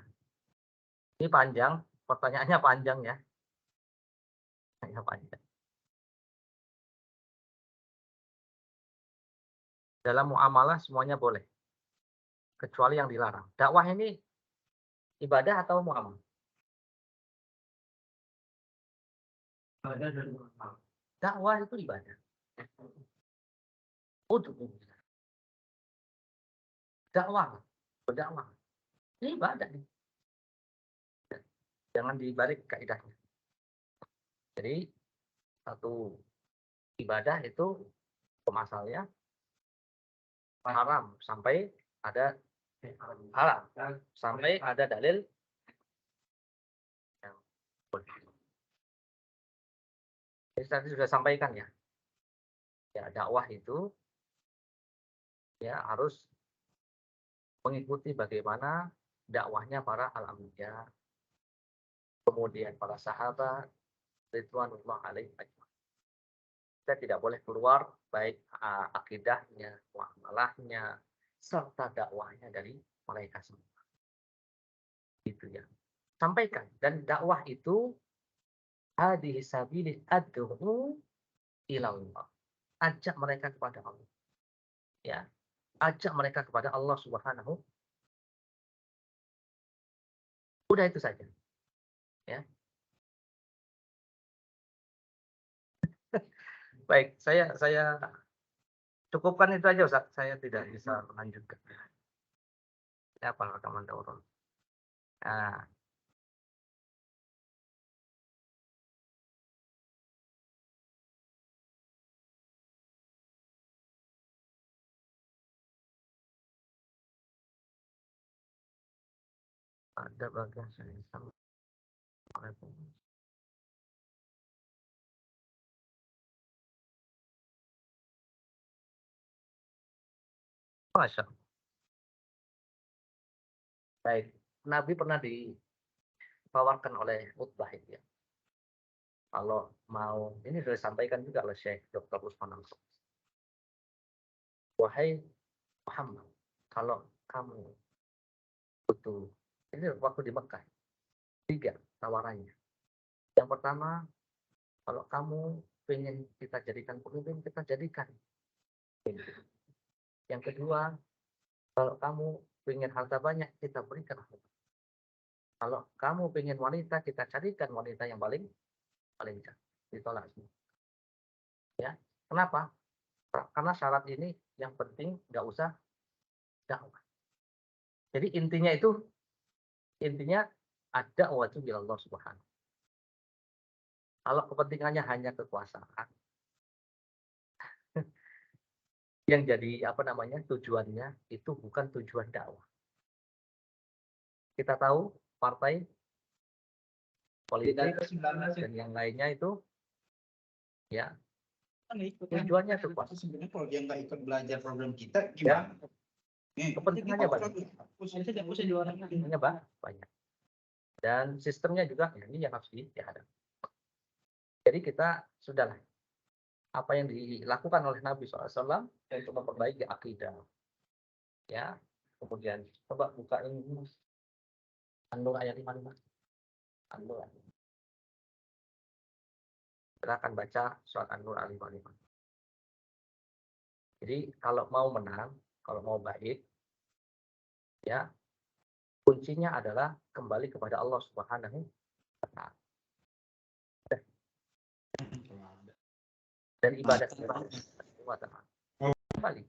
ini panjang, pertanyaannya panjang ya, pertanyaannya panjang. Dalam muamalah semuanya boleh, kecuali yang dilarang. Dakwah ini ibadah atau muamalah? Ibadah dan muamalah. Dakwah itu ibadah. Untuk dakwah, berdakwah. Ini ibadah nih. Jangan dibalik kaidahnya. Jadi satu ibadah itu hukum asalnya haram sampai ada halal, sampai ada dalil yang boleh. Jadi tadi sudah sampaikan ya, ya dakwah itu ya harus mengikuti bagaimana dakwahnya para al-anbiya, kemudian para sahabat ridwanullah alaihim ajmain. Kita tidak boleh keluar baik akidahnya, muamalahnya, serta dakwahnya dari mereka semua. Gitu ya. Sampaikan dan dakwah itu hadhihi sabilil ad'u ilallah. Ajak mereka kepada Allah. Ya, ajak mereka kepada Allah Subhanahu. Udah itu saja, ya. Baik, saya cukupkan itu aja Ustaz. Saya tidak bisa melanjutkan. Ya, apa rekaman daurah. Nah, ada bagian saya Assalamualaikum. Masya Allah. Baik, Nabi pernah ditawarkan oleh Utbah itu ya. Kalau mau, ini sudah disampaikan juga oleh Syekh Dr. Usman Al. Wahai Muhammad, kalau kamu butuh, ini waktu di Mekah, 3 tawarannya. Yang pertama, kalau kamu ingin kita jadikan pemimpin, kita jadikan. Yang kedua, kalau kamu ingin harta banyak, kita berikan harta. Kalau kamu ingin wanita, kita carikan wanita yang paling paling cantik. Ditolak semua. Ya, kenapa? Karena syarat ini yang penting nggak usah dakwah. Jadi intinya ada wajib Allah Subhanahu. Kalau kepentingannya hanya kekuasaan, yang jadi apa namanya tujuannya itu bukan tujuan dakwah. Kita tahu partai politik dan yang lainnya itu ya tujuannya itu Pak. Sebenarnya kalau dia nggak ikut belajar program kita Ya, gimana? kepentingannya banyak. Dan sistemnya juga ya, ini yang harus dihadapi. Jadi kita sudahlah apa yang dilakukan oleh Nabi SAW untuk memperbaiki akidah. Ya, kemudian coba buka ini An-Nur ayat 55. An-Nur. Silakan baca surat An-Nur ayat 55. Jadi kalau mau menang, kalau mau baik, ya kuncinya adalah kembali kepada Allah Subhanahu wa Ta'ala. Dan ibadah kepada Allah Subhanahu wa Ta'ala. Kembali.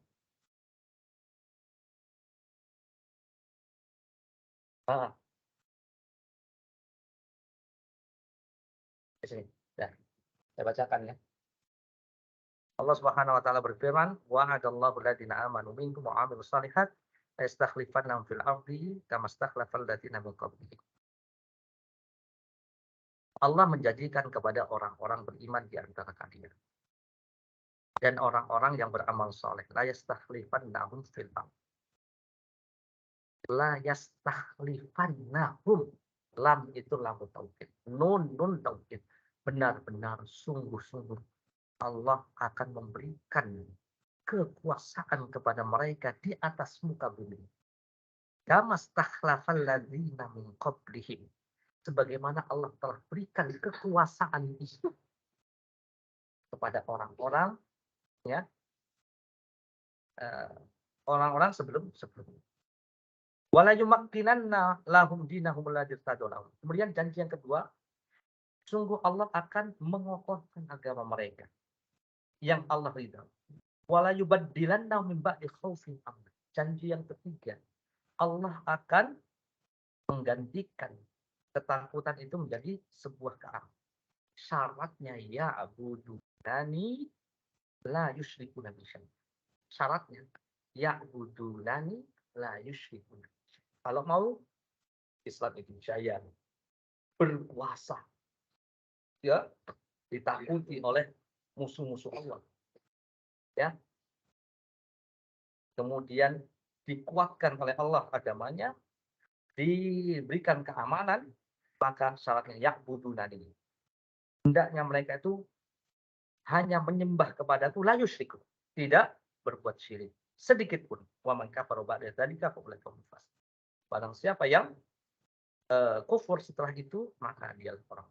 Di sini. Ya. Saya bacakan ya. Allah Subhanahu wa taala berfirman, "Wa'adallahu alladziina aamanu minkum wa 'amilus shalihat la yastakhlifannahum fil ardi kama stakhlafal ladziina min qablihim." Allah menjanjikan kepada orang-orang beriman di antara kalian dan orang-orang yang beramal saleh, la yastakhlifannahum fil ardi. La yastakhlifannahum. Lam itu lam taukid. Nun taukid. Benar-benar sungguh-sungguh Allah akan memberikan kekuasaan kepada mereka di atas muka bumi. Kama stakhlafal ladzina min qablihim. Sebagaimana Allah telah berikan kekuasaan itu kepada orang-orang ya orang-orang sebelumnya. Wala yumakkinanna lahum dinahum alladzi irtadalahum. Kemudian janji yang kedua, sungguh Allah akan mengokohkan agama mereka yang Allah ridha. Wala yubaddilannahum min ba'di khaufin amn. Janji yang ketiga, Allah akan menggantikan ketakutan itu menjadi sebuah keamanan. Syaratnya ya abudulani la yusyrikuna bi syai'. Syaratnya ya abudulani la yusyrikuna. Kalau mau Islam itu jaya, berkuasa, ya ditakuti oleh musuh-musuh Allah, ya. Kemudian dikuatkan oleh Allah agamanya, diberikan keamanan, maka syaratnya ya'budunani. Hendaknya mereka itu hanya menyembah kepadaku la yusyriku, tidak berbuat syirik sedikit pun. Wa man kafara ba'da dzalika fa ulaika humul fasiqun. Barang siapa yang kufur setelah itu, maka dia orang.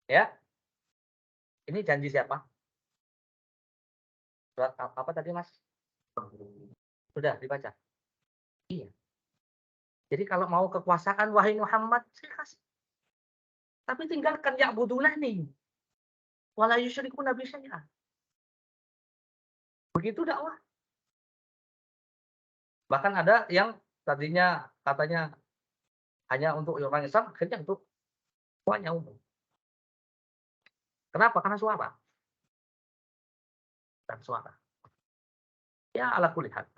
Ya. Ini janji siapa? Surat apa tadi, Mas? Sudah dibaca? Iya. Jadi kalau mau kekuasaan, wahai Muhammad, saya kasih. Tapi tinggalkan ya'budunani. Wala yusyrikuna bi syai'an. Begitu dakwah. Bahkan ada yang tadinya katanya hanya untuk orang Islam, akhirnya untuk semuanya umum. Kenapa? Karena suara. Dan suara. Ya ala kulli hal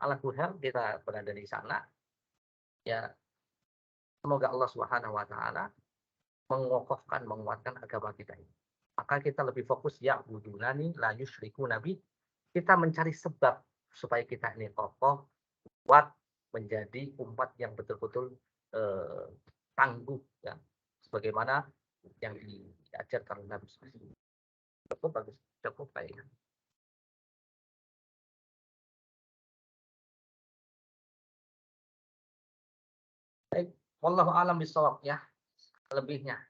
kita berada di sana. Ya semoga Allah Subhanahu wa taala mengokohkan, menguatkan agama kita ini. Maka kita lebih fokus ya budunani la yusyriku nabi. Kita mencari sebab supaya kita ini kokoh, kuat, menjadi umat yang betul-betul tangguh ya. Sebagaimana yang diajarkan Nabi SAW. Cukup bagus, cukup baik. Baik, wallahu a'lam bishawab ya. Lebihnya